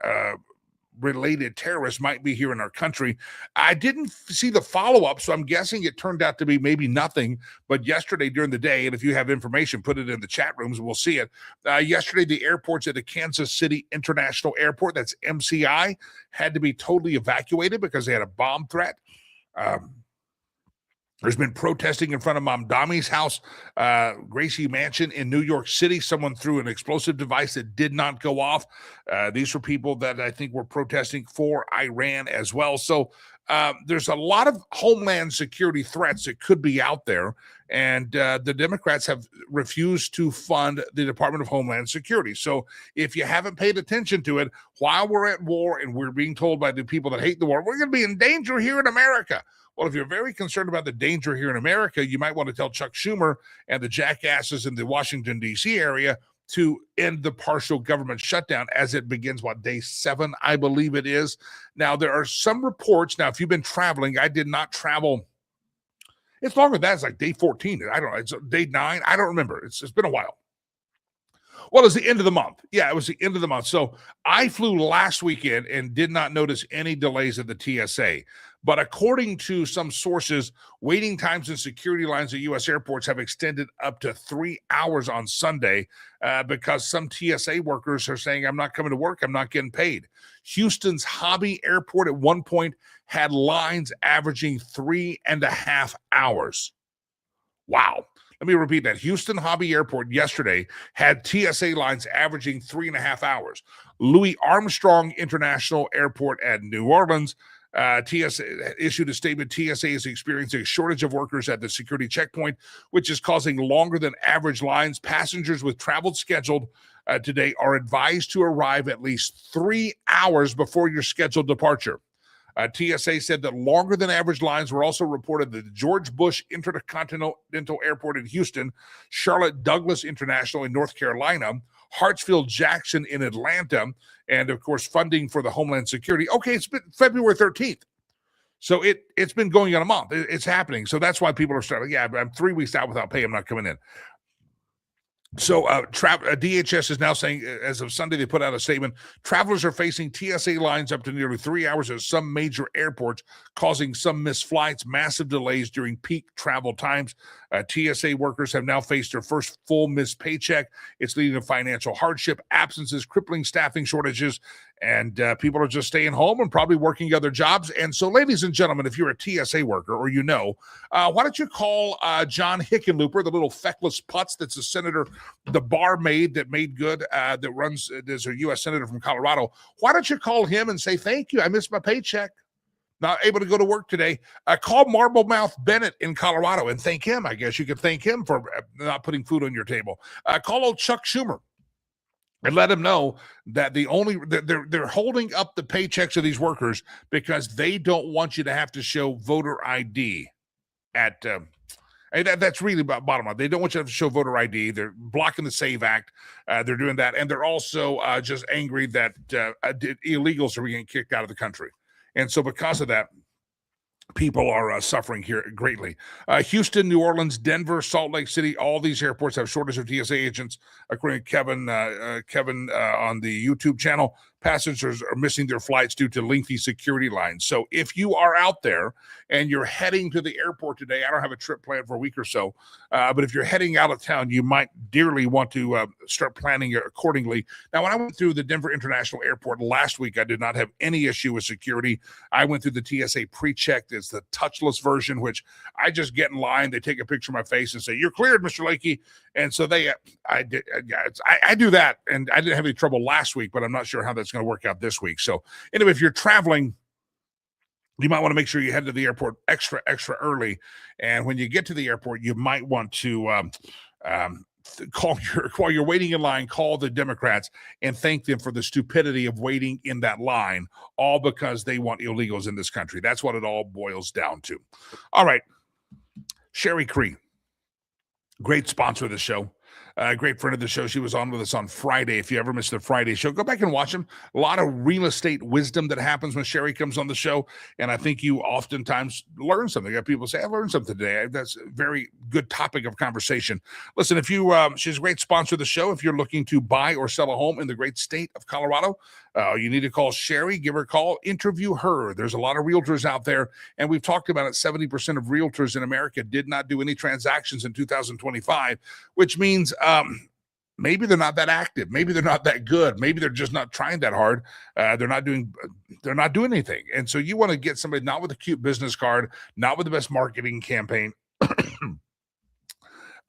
related terrorists might be here in our country? I didn't see the follow-up, so I'm guessing it turned out to be maybe nothing. But yesterday during the day, and if you have information, put it in the chat rooms, we'll see it. Yesterday, the airports at the Kansas City International Airport, that's MCI, had to be totally evacuated because they had a bomb threat. There's been protesting in front of Mamdani's house, Gracie Mansion in New York City. Someone threw an explosive device that did not go off. These were people that I think were protesting for Iran as well. So there's a lot of homeland security threats that could be out there. And the Democrats have refused to fund the Department of Homeland Security. So if you haven't paid attention to it, while we're at war and we're being told by the people that hate the war, we're going to be in danger here in America. Well, if you're very concerned about the danger here in America, you might want to tell Chuck Schumer and the jackasses in the Washington, D.C. area to end the partial government shutdown as it begins, day 7, I believe it is. Now, there are some reports. Now, if you've been traveling, I did not travel. It's longer than that. It's like day 14. I don't know. It's day 9. I don't remember. It's been a while. Well, it's the end of the month. Yeah, it was the end of the month. So I flew last weekend and did not notice any delays at the TSA. But according to some sources, waiting times and security lines at U.S. airports have extended up to 3 hours on Sunday because some TSA workers are saying, I'm not coming to work, I'm not getting paid. Houston's Hobby Airport at one point had lines averaging 3.5 hours. Wow. Let me repeat that. Houston Hobby Airport yesterday had TSA lines averaging 3.5 hours. Louis Armstrong International Airport at New Orleans, TSA issued a statement. TSA is experiencing a shortage of workers at the security checkpoint, which is causing longer than average lines. Passengers with travel scheduled today are advised to arrive at least 3 hours before your scheduled departure. TSA said that longer than average lines were also reported at the George Bush Intercontinental Airport in Houston, Charlotte Douglas International in North Carolina, Hartsfield-Jackson in Atlanta, and, of course, funding for the Homeland Security. Okay, it's been February 13th. So it's been going on a month. It's happening. So that's why people are starting, yeah, I'm 3 weeks out without pay. I'm not coming in. So DHS is now saying, as of Sunday, they put out a statement, travelers are facing TSA lines up to nearly 3 hours at some major airports, causing some missed flights, massive delays during peak travel times. TSA workers have now faced their first full missed paycheck. It's leading to financial hardship, absences, crippling staffing shortages, and people are just staying home and probably working other jobs. And so, ladies and gentlemen, if you're a TSA worker or why don't you call John Hickenlooper, the little feckless putz that's a senator, the barmaid that made good, that runs as a U.S. senator from Colorado. Why don't you call him and say, thank you, I missed my paycheck. Not able to go to work today. Call Marble Mouth Bennett in Colorado and thank him. I guess you could thank him for not putting food on your table. Call old Chuck Schumer and let him know that they're holding up the paychecks of these workers because they don't want you to have to show voter ID at that's really bottom line. They don't want you to have to show voter ID. They're blocking the SAVE Act. They're doing that. And they're also just angry that illegals are getting kicked out of the country. And so because of that, people are suffering here greatly. Houston, New Orleans, Denver, Salt Lake City, all these airports have shortage of TSA agents. According to Kevin on the YouTube channel, passengers are missing their flights due to lengthy security lines. So if you are out there and you're heading to the airport today, I don't have a trip planned for a week or so, but if you're heading out of town, you might dearly want to start planning accordingly. Now, when I went through the Denver International Airport last week, I did not have any issue with security. I went through the TSA pre-check. It's the touchless version, which I just get in line. They take a picture of my face and say, "You're cleared, Mr. Lakey." And so I do that, and I didn't have any trouble last week, but I'm not sure how that's going to work out this week. So anyway, if you're traveling, you might want to make sure you head to the airport extra early. And when you get to the airport, you might want to while you're waiting in line, call the Democrats and thank them for the stupidity of waiting in that line, all because they want illegals in this country. That's what it all boils down to. All right. Sherry Cree, great sponsor of the show. Great friend of the show. She was on with us on Friday. If you ever missed the Friday show, go back and watch them. A lot of real estate wisdom that happens when Sherry comes on the show. And I think you oftentimes learn something. People say, I learned something today. That's a very good topic of conversation. Listen, if you, she's a great sponsor of the show. If you're looking to buy or sell a home in the great state of Colorado, you need to call Sherry, give her a call, interview her. There's a lot of realtors out there. And we've talked about it. 70% of realtors in America did not do any transactions in 2025, which means maybe they're not that active. Maybe they're not that good. Maybe they're just not trying that hard. They're not doing anything. And so you want to get somebody not with a cute business card, not with the best marketing campaign,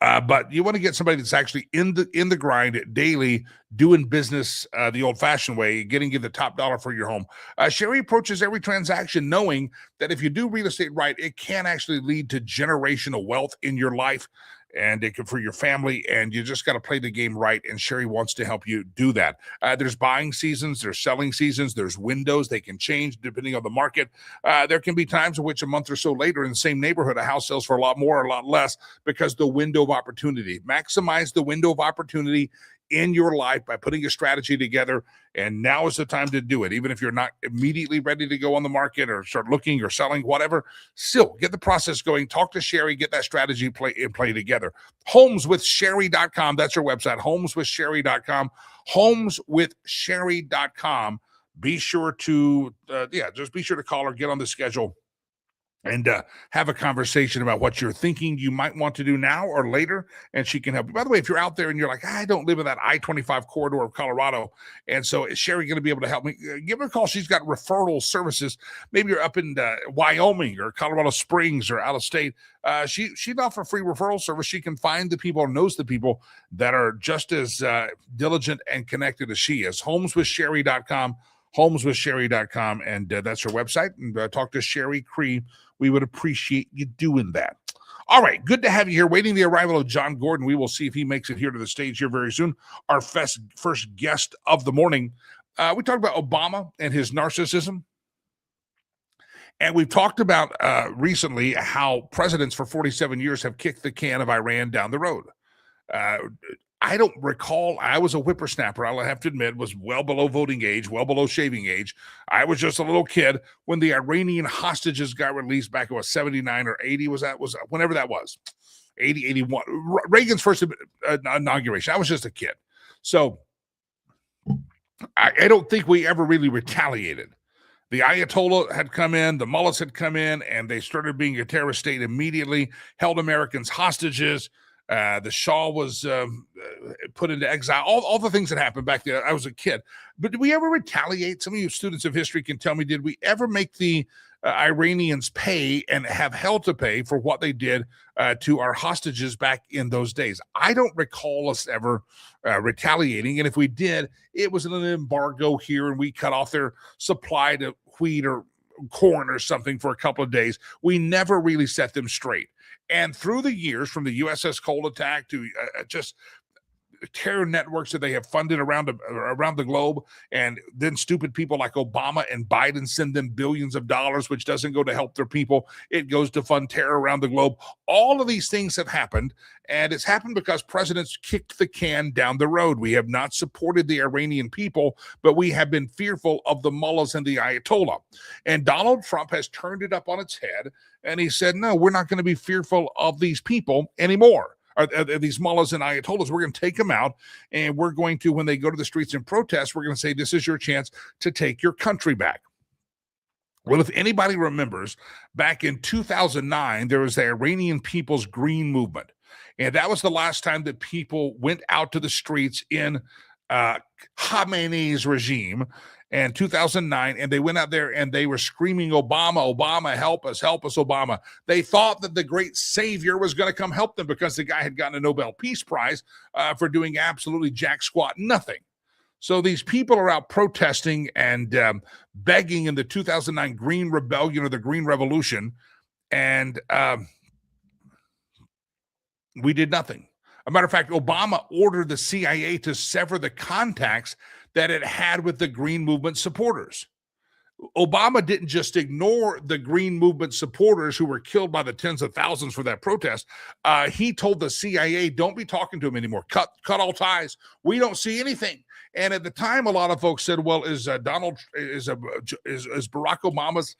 but you want to get somebody that's actually in the grind daily, doing business the old-fashioned way, getting you the top dollar for your home. Sherry approaches every transaction knowing that if you do real estate right, it can actually lead to generational wealth in your life, and it can for your family, and you just got to play the game right, and Sherry wants to help you do that. There's buying seasons, there's selling seasons, there's windows. They can change depending on the market. There can be times in which a month or so later in the same neighborhood, a house sells for a lot more or a lot less because the window of opportunity. Maximize the window of opportunity in your life by putting a strategy together, and now is the time to do it. Even if you're not immediately ready to go on the market or start looking or selling, whatever, still get the process going. Talk to Sherry, get that strategy play together. Homeswithsherry.com, that's her website, homeswithsherry.com, homeswithsherry.com. Be sure to just be sure to call her, get on the schedule, and have a conversation about what you're thinking you might want to do now or later, and she can help you. By the way, if you're out there and you're like, I don't live in that I-25 corridor of Colorado, and so is Sherry going to be able to help me? Give her a call. She's got referral services. Maybe you're up in Wyoming or Colorado Springs or out of state. She'd offer free referral service. She can find the people, knows the people that are just as diligent and connected as she is. Homeswithsherry.com, homeswithsherry.com, and that's her website. And talk to Sherry Cree. We would appreciate you doing that. All right, good to have you here. Waiting the arrival of John Gordon. We will see if he makes it here to the stage here very soon. Our first guest of the morning. We talked about Obama and his narcissism. And we've talked about recently how presidents for 47 years have kicked the can of Iran down the road. Uh, I don't recall. I was a whippersnapper. I'll have to admit, was well below voting age, well below shaving age. I was just a little kid when the Iranian hostages got released back in 79 or 80. Was whenever that was, 80, 81. Reagan's first inauguration. I was just a kid. So I don't think we ever really retaliated. The Ayatollah had come in, the mullahs had come in, and they started being a terrorist state immediately, held Americans hostages. The Shah was put into exile, all the things that happened back then. I was a kid. But did we ever retaliate? Some of you students of history can tell me, did we ever make the Iranians pay and have hell to pay for what they did to our hostages back in those days? I don't recall us ever retaliating. And if we did, it was an embargo here and we cut off their supply to wheat or corn or something for a couple of days. We never really set them straight. And through the years, from the USS Cole attack to just terror networks that they have funded around the globe, and then stupid people like Obama and Biden send them billions of dollars, which doesn't go to help their people. It goes to fund terror around the globe. All of these things have happened, and it's happened because presidents kicked the can down the road. We have not supported the Iranian people, but we have been fearful of the mullahs and the Ayatollah. And Donald Trump has turned it up on its head, and he said, no, we're not going to be fearful of these people anymore. These mullahs and ayatollahs, we're going to take them out, and we're going to, when they go to the streets and protest, we're going to say, this is your chance to take your country back. Well, if anybody remembers, back in 2009, there was the Iranian People's Green Movement, and that was the last time that people went out to the streets in Khamenei's regime in 2009, and they went out there and they were screaming, Obama, Obama, help us, Obama. They thought that the great savior was going to come help them because the guy had gotten a Nobel Peace Prize for doing absolutely jack squat nothing. So these people are out protesting and begging in the 2009 Green Rebellion or the Green Revolution, and we did nothing. As a matter of fact, Obama ordered the CIA to sever the contacts that it had with the Green Movement supporters. Obama didn't just ignore the Green Movement supporters who were killed by the tens of thousands for that protest. He told the CIA, don't be talking to him anymore. Cut all ties. We don't see anything. And at the time, a lot of folks said, well, is Barack Obama's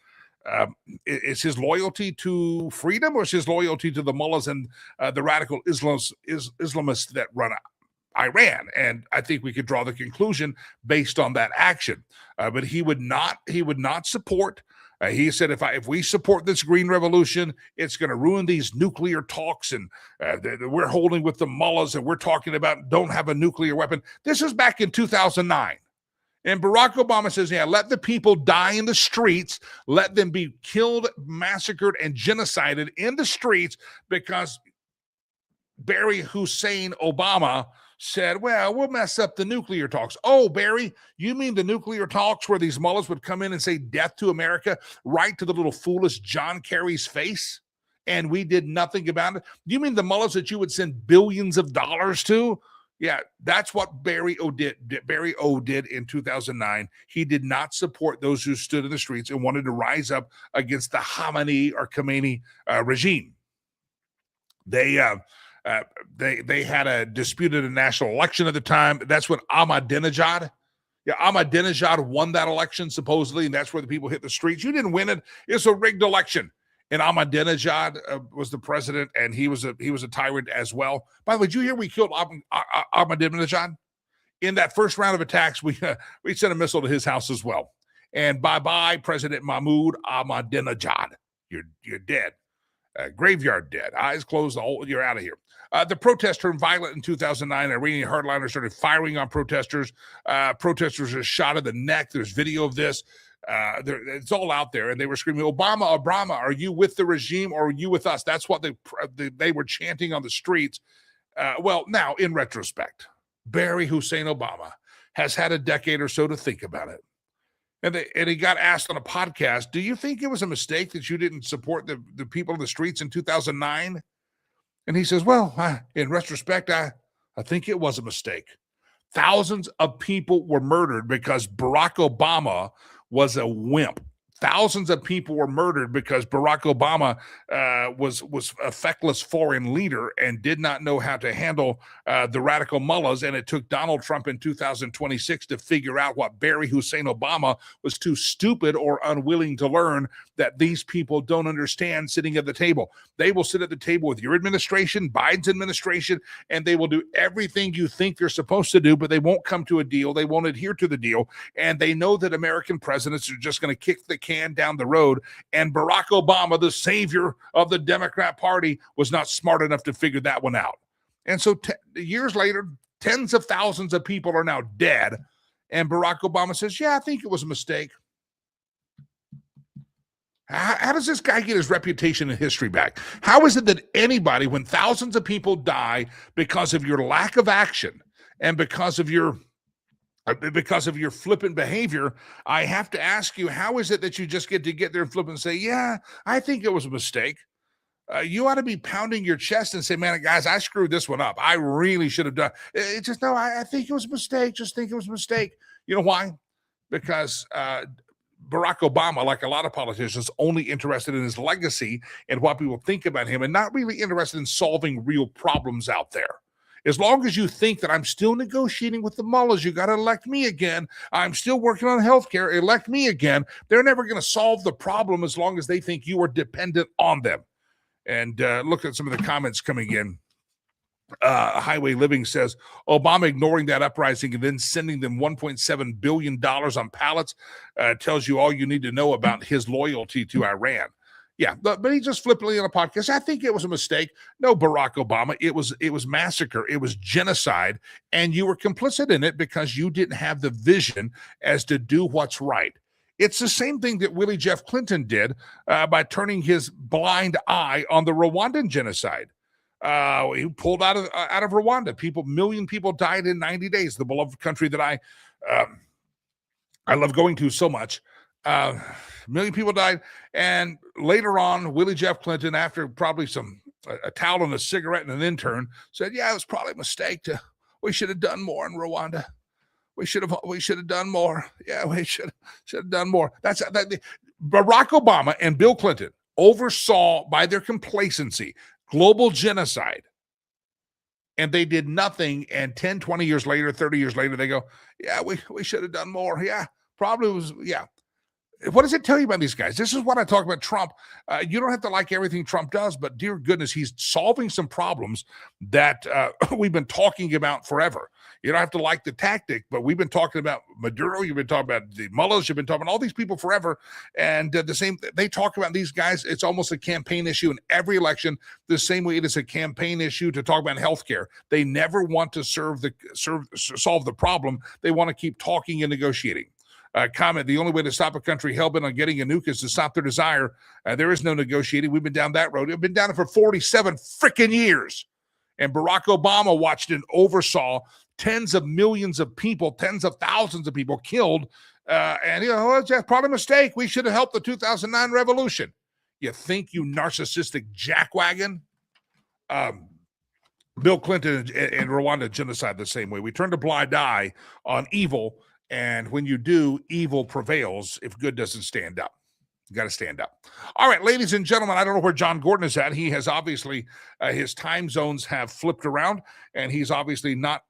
is his loyalty to freedom, or is his loyalty to the mullahs and the radical Islamists that run Iran? And I think we could draw the conclusion based on that action. But he would not support. He said, if we support this Green Revolution, it's going to ruin these nuclear talks, and we're holding with the mullahs, and we're talking about don't have a nuclear weapon. This was back in 2009. And Barack Obama says, yeah, let the people die in the streets. Let them be killed, massacred, and genocided in the streets because Barry Hussein Obama said, well, we'll mess up the nuclear talks. Oh, Barry, you mean the nuclear talks where these mullahs would come in and say death to America right to the little foolish John Kerry's face? And we did nothing about it? You mean the mullahs that you would send billions of dollars to? Yeah, that's what Barry O did in 2009. He did not support those who stood in the streets and wanted to rise up against the Khamenei regime. They had a disputed a national election at the time. That's when Ahmadinejad won that election supposedly, and that's where the people hit the streets. You didn't win it. It's a rigged election. And Ahmadinejad was the president, and he was a tyrant as well. By the way, did you hear we killed Ahmadinejad? In that first round of attacks, we sent a missile to his house as well. And bye-bye, President Mahmoud Ahmadinejad. You're dead. Graveyard dead. Eyes closed. You're out of here. The protest turned violent in 2009. Iranian hardliners started firing on protesters. Protesters were shot in the neck. There's video of this. It's all out there, and they were screaming, Obama, are you with the regime or are you with us? That's what they were chanting on the streets. Well, now, in retrospect, Barry Hussein Obama has had a decade or so to think about it. And he got asked on a podcast, do you think it was a mistake that you didn't support the people in the streets in 2009? And he says, well, in retrospect, I think it was a mistake. Thousands of people were murdered because Barack Obama was a wimp. thousands of people were murdered because Barack Obama was a feckless foreign leader and did not know how to handle the radical mullahs. And it took Donald Trump in 2026 to figure out what Barry Hussein Obama was too stupid or unwilling to learn, that these people don't understand sitting at the table. They will sit at the table with your administration, Biden's administration, and they will do everything you think they're supposed to do, but they won't come to a deal. They won't adhere to the deal. And they know that American presidents are just going to kick the can down the road. And Barack Obama, the savior of the Democrat Party, was not smart enough to figure that one out. And so years later, tens of thousands of people are now dead. And Barack Obama says, yeah, I think it was a mistake. How does this guy get his reputation and history back? How is it that anybody, when thousands of people die because of your lack of action and because of your flippant behavior, I have to ask you, how is it that you just get there and flip and say, yeah, I think it was a mistake? You ought to be pounding your chest and say, man, guys, I screwed this one up. I really should have done it. Just, no, I think it was a mistake. Just think it was a mistake. You know why? Because Barack Obama, like a lot of politicians, only interested in his legacy and what people think about him, and not really interested in solving real problems out there. As long as you think that I'm still negotiating with the mullahs, you got to elect me again. I'm still working on healthcare. Elect me again. They're never going to solve the problem as long as they think you are dependent on them. And look at some of the comments coming in. Highway Living says, Obama ignoring that uprising and then sending them $1.7 billion on pallets tells you all you need to know about his loyalty to Iran. Yeah, but he just flippantly on a podcast, I think it was a mistake. No, Barack Obama, it was massacre. It was genocide, and you were complicit in it because you didn't have the vision as to do what's right. It's the same thing that Willie Jeff Clinton did by turning his blind eye on the Rwandan genocide. He pulled out of Rwanda. Million people died in 90 days. The beloved country that I love going to so much. Million people died, and later on, Willie Jeff Clinton, after probably a towel and a cigarette and an intern, said, "Yeah, it was probably a mistake. We should have done more in Rwanda. We should have done more. Yeah, we should have done more." Barack Obama and Bill Clinton oversaw by their complacency global genocide, and they did nothing. And 10, 20 years later, 30 years later, they go, "Yeah, we should have done more. Yeah, probably was. Yeah." What does it tell you about these guys? This is what I talk about Trump. You don't have to like everything Trump does, but dear goodness, he's solving some problems that we've been talking about forever. You don't have to like the tactic, but we've been talking about Maduro. You've been talking about the mullahs. You've been talking about all these people forever. And they talk about these guys. It's almost a campaign issue in every election, the same way it is a campaign issue to talk about healthcare. They never want to solve the problem. They want to keep talking and negotiating. Comment, the only way to stop a country hell-bent on getting a nuke is to stop their desire. There is no negotiating. We've been down that road. We've been down it for 47 freaking years. And Barack Obama watched and oversaw tens of millions of people, tens of thousands of people killed. And that's probably a mistake. We should have helped the 2009 revolution. You think, you narcissistic jackwagon? Bill Clinton and Rwanda genocide the same way. We turned a blind eye on evil. And when you do, evil prevails if good doesn't stand up. You got to stand up. All right, ladies and gentlemen, I don't know where John Gordon is at. He has obviously, his time zones have flipped around, and he's obviously not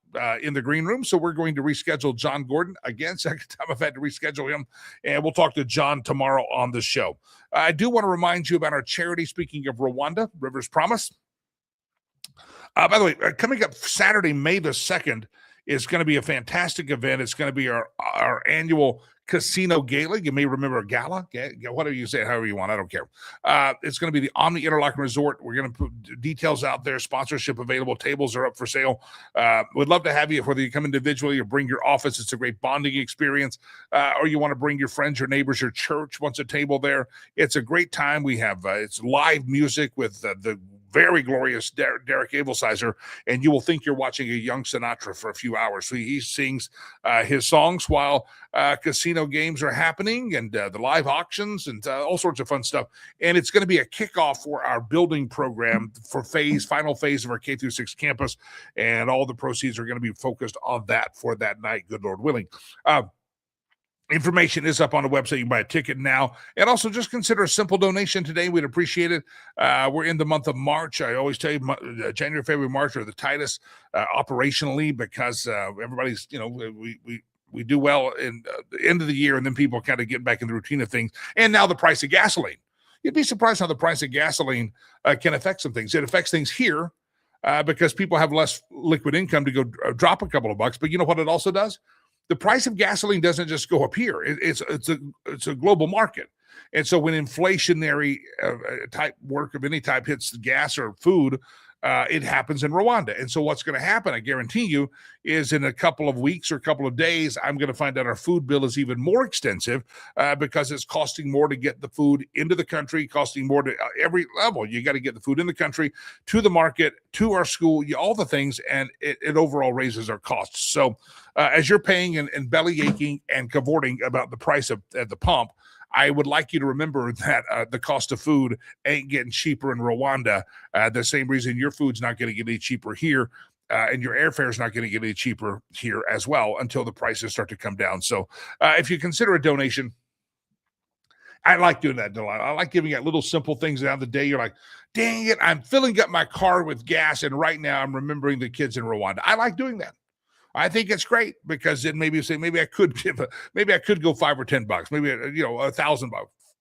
in the green room. So we're going to reschedule John Gordon again. Second time I've had to reschedule him. And we'll talk to John tomorrow on the show. I do want to remind you about our charity. Speaking of Rwanda, Rivers Promise. By the way, coming up Saturday, May the 2nd, is going to be a fantastic event. It's going to be our annual casino gala. You may remember a gala. Whatever you say, however you want. I don't care. It's going to be the Omni Interlochen Resort. We're going to put details out there. Sponsorship available. Tables are up for sale. We'd love to have you, whether you come individually or bring your office. It's a great bonding experience. Or you want to bring your friends, your neighbors, your church wants a table there. It's a great time. We have it's live music with the very glorious Derek Ablesizer, and you will think you're watching a young Sinatra for a few hours. So he sings his songs while casino games are happening, and the live auctions and all sorts of fun stuff. And it's going to be a kickoff for our building program for final phase of our K through 6 campus, and all the proceeds are going to be focused on that for that night, good Lord willing. Information is up on the website. You can buy a ticket now. And also just consider a simple donation today. We'd appreciate it. We're in the month of March. I always tell you January, February, March are the tightest operationally because everybody's, we do well in the end of the year, and then people kind of get back in the routine of things. And now the price of gasoline. You'd be surprised how the price of gasoline can affect some things. It affects things here because people have less liquid income to go drop a couple of bucks. But you know what it also does? The price of gasoline doesn't just go up here. It's a global market. And so when inflationary type work of any type hits gas or food, it happens in Rwanda. And so what's going to happen, I guarantee you, is in a couple of weeks or a couple of days, I'm going to find out our food bill is even more extensive because it's costing more to get the food into the country, costing more to every level. You got to get the food in the country, to the market, to our school, all the things, and it overall raises our costs. So as you're paying and belly aching and cavorting about the price at the pump, I would like you to remember that the cost of food ain't getting cheaper in Rwanda. The same reason your food's not going to get any cheaper here, and your airfare is not going to get any cheaper here as well until the prices start to come down. So if you consider a donation, I like doing that. I like giving out little simple things down the day. You're like, dang it, I'm filling up my car with gas, and right now I'm remembering the kids in Rwanda. I like doing that. I think it's great because then maybe you say, maybe I could go $5 or $10, maybe, $1,000,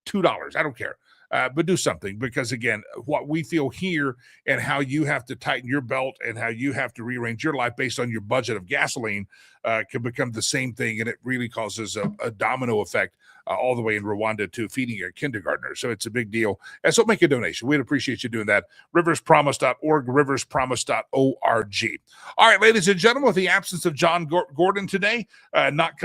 $2. I don't care. But do something because, again, what we feel here and how you have to tighten your belt and how you have to rearrange your life based on your budget of gasoline can become the same thing. And it really causes a domino effect all the way in Rwanda to feeding a kindergartner. So it's a big deal. And so make a donation. We'd appreciate you doing that. Riverspromise.org, riverspromise.org. All right, ladies and gentlemen, with the absence of John Gordon today, not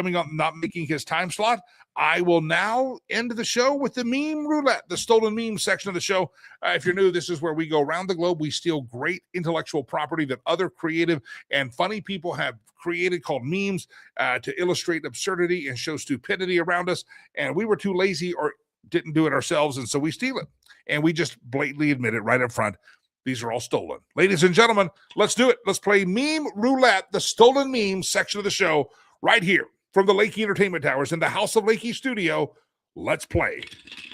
making his time slot, I will now end the show with the meme roulette, the stolen meme section of the show. If you're new, this is where we go around the globe. We steal great intellectual property that other creative and funny people have created called memes to illustrate absurdity and show stupidity around us. And we were too lazy or didn't do it ourselves, and so we steal it. And we just blatantly admit it right up front. These are all stolen. Ladies and gentlemen, let's do it. Let's play meme roulette, the stolen meme section of the show right here. From the Lakey Entertainment Towers in the House of Lakey studio, let's play.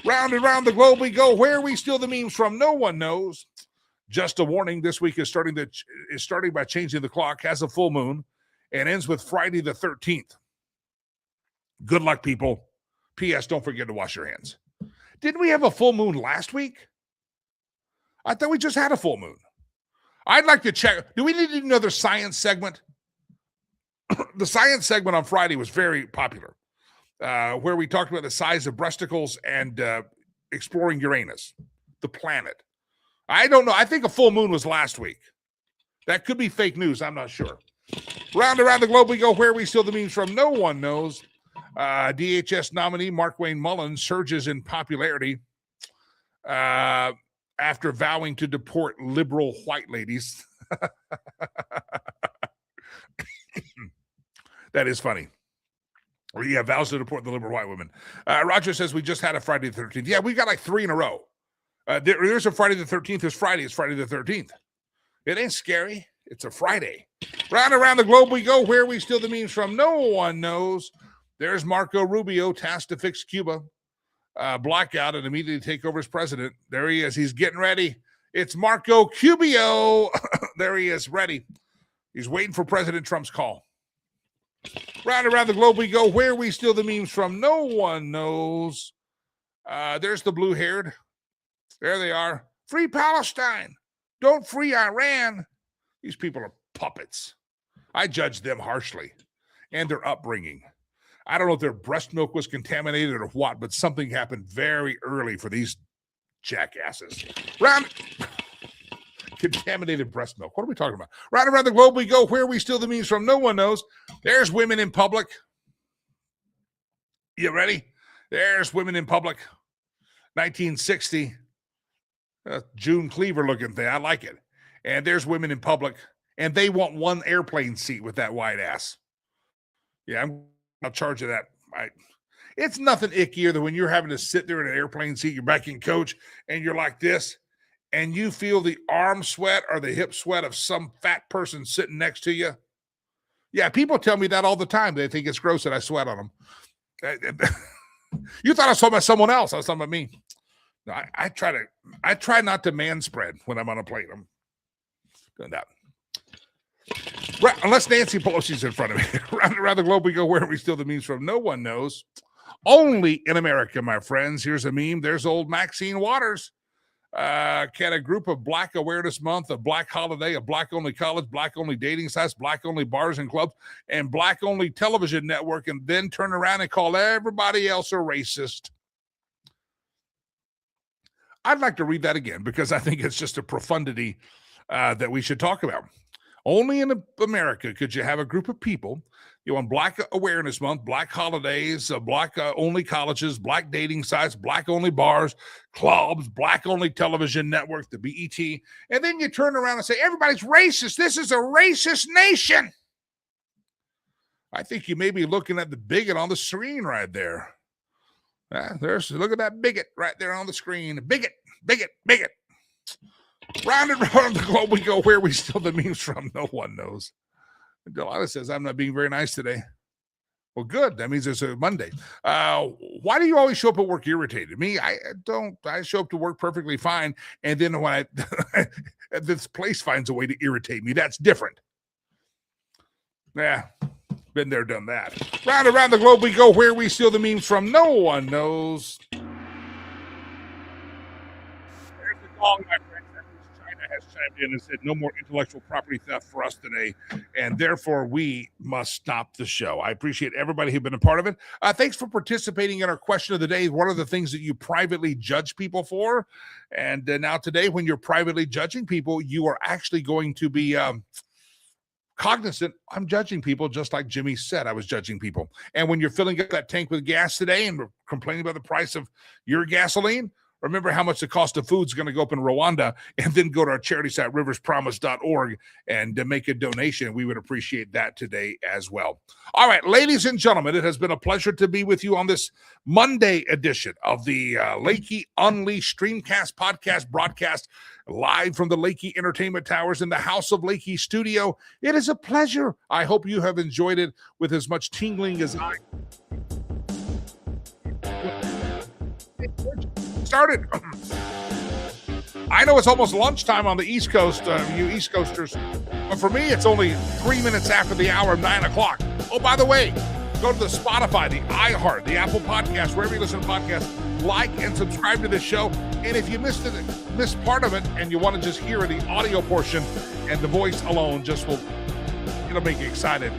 Round and round the globe we go. Where we steal the memes from, no one knows. Just a warning, this week is starting by changing the clock, has a full moon, and ends with Friday the 13th. Good luck, people. P.S. Don't forget to wash your hands. Didn't we have a full moon last week? I thought we just had a full moon. I'd like to check. Do we need another science segment? The science segment on Friday was very popular, where we talked about the size of breasticles and exploring Uranus, the planet. I don't know. I think a full moon was last week. That could be fake news. I'm not sure. Round around the globe we go. Where we steal the memes from, no one knows. DHS nominee Markwayne Mullins surges in popularity after vowing to deport liberal white ladies. That is funny. Yeah, vows to deport the liberal white women. Roger says we just had a Friday the 13th. Yeah, we got like 3 in a row. There's a Friday the 13th. There's Friday. It's Friday the 13th. It ain't scary. It's a Friday. Round around the globe we go. Where we steal the memes from, no one knows. There's Marco Rubio tasked to fix Cuba. Blackout and immediately take over as president. There he is. He's getting ready. It's Marco Cubio. There he is, ready. He's waiting for President Trump's call. Round around the globe we go. Where we steal the memes from, no one knows. There's the blue-haired. There they are. Free Palestine. Don't free Iran. These people are puppets. I judge them harshly. And their upbringing. I don't know if their breast milk was contaminated or what, but something happened very early for these jackasses. Contaminated breast milk. What are we talking about? Right around the globe we go. Where we steal the memes from, no one knows. There's women in public. You ready? There's women in public. 1960. June Cleaver looking thing. I like it. And there's women in public. And they want one airplane seat with that white ass. Yeah, I'm not charging that. It's nothing ickier than when you're having to sit there in an airplane seat, you're back in coach, and you're like this. And you feel the arm sweat or the hip sweat of some fat person sitting next to you. Yeah, people tell me that all the time. They think it's gross that I sweat on them. You thought I was talking about someone else. I was talking about me. No, I try not to manspread when I'm on a plane. I'm doing that. Right, unless Nancy Pelosi's in front of me. Around the globe we go. Where we steal the memes from? No one knows. Only in America, my friends. Here's a meme. There's old Maxine Waters. Can a group of Black Awareness Month, a Black holiday, a Black-only college, Black-only dating sites, Black-only bars and clubs, and Black-only television network, and then turn around and call everybody else a racist? I'd like to read that again because I think it's just a profundity that we should talk about. Only in America could you have a group of people, on Black Awareness Month, Black holidays, Black-only colleges, Black dating sites, Black-only bars, clubs, Black-only television network, the BET, and then you turn around and say, everybody's racist. This is a racist nation. I think you may be looking at the bigot on the screen right there. Look at that bigot right there on the screen. Bigot, bigot, bigot. Round and round the globe we go. Where we steal the memes from? No one knows. Delilah says, I'm not being very nice today. Well, good. That means it's a Monday. Why do you always show up at work irritated? Me, I don't. I show up to work perfectly fine. And then when this place finds a way to irritate me, that's different. Yeah, been there, done that. Round and round the globe we go. Where we steal the memes from? No one knows. There's the gong, my friend. Has chimed in and said no more intellectual property theft for us today, and therefore we must stop the show. I appreciate everybody who's been a part of it. Thanks for participating in our question of the day. What are the things that you privately judge people for? And now today, when you're privately judging people, you are actually going to be cognizant. I'm judging people just like Jimmy said I was judging people. And when you're filling up that tank with gas today and complaining about the price of your gasoline, remember how much the cost of food is going to go up in Rwanda, and then go to our charity site, riverspromise.org, and make a donation. We would appreciate that today as well. All right, ladies and gentlemen, it has been a pleasure to be with you on this Monday edition of the Lakey Unleashed Streamcast podcast broadcast live from the Lakey Entertainment Towers in the House of Lakey studio. It is a pleasure. I hope you have enjoyed it with as much tingling as I started. I know it's almost lunchtime on the East Coast, you East Coasters, but for me, it's only 3 minutes after the hour of 9 o'clock. Oh, by the way, go to the Spotify, the iHeart, the Apple Podcast, wherever you listen to podcasts, like and subscribe to this show. And if you missed part of it and you want to just hear the audio portion and the voice alone, it'll make you excited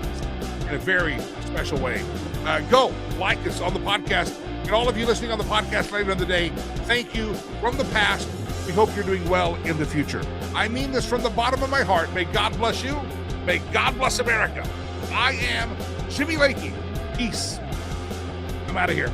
in a very special way. Go like us on the podcast. And all of you listening on the podcast later in the day, thank you from the past. We hope you're doing well in the future. I mean this from the bottom of my heart. May God bless you. May God bless America. I am Jimmy Lakey. Peace. I'm out of here.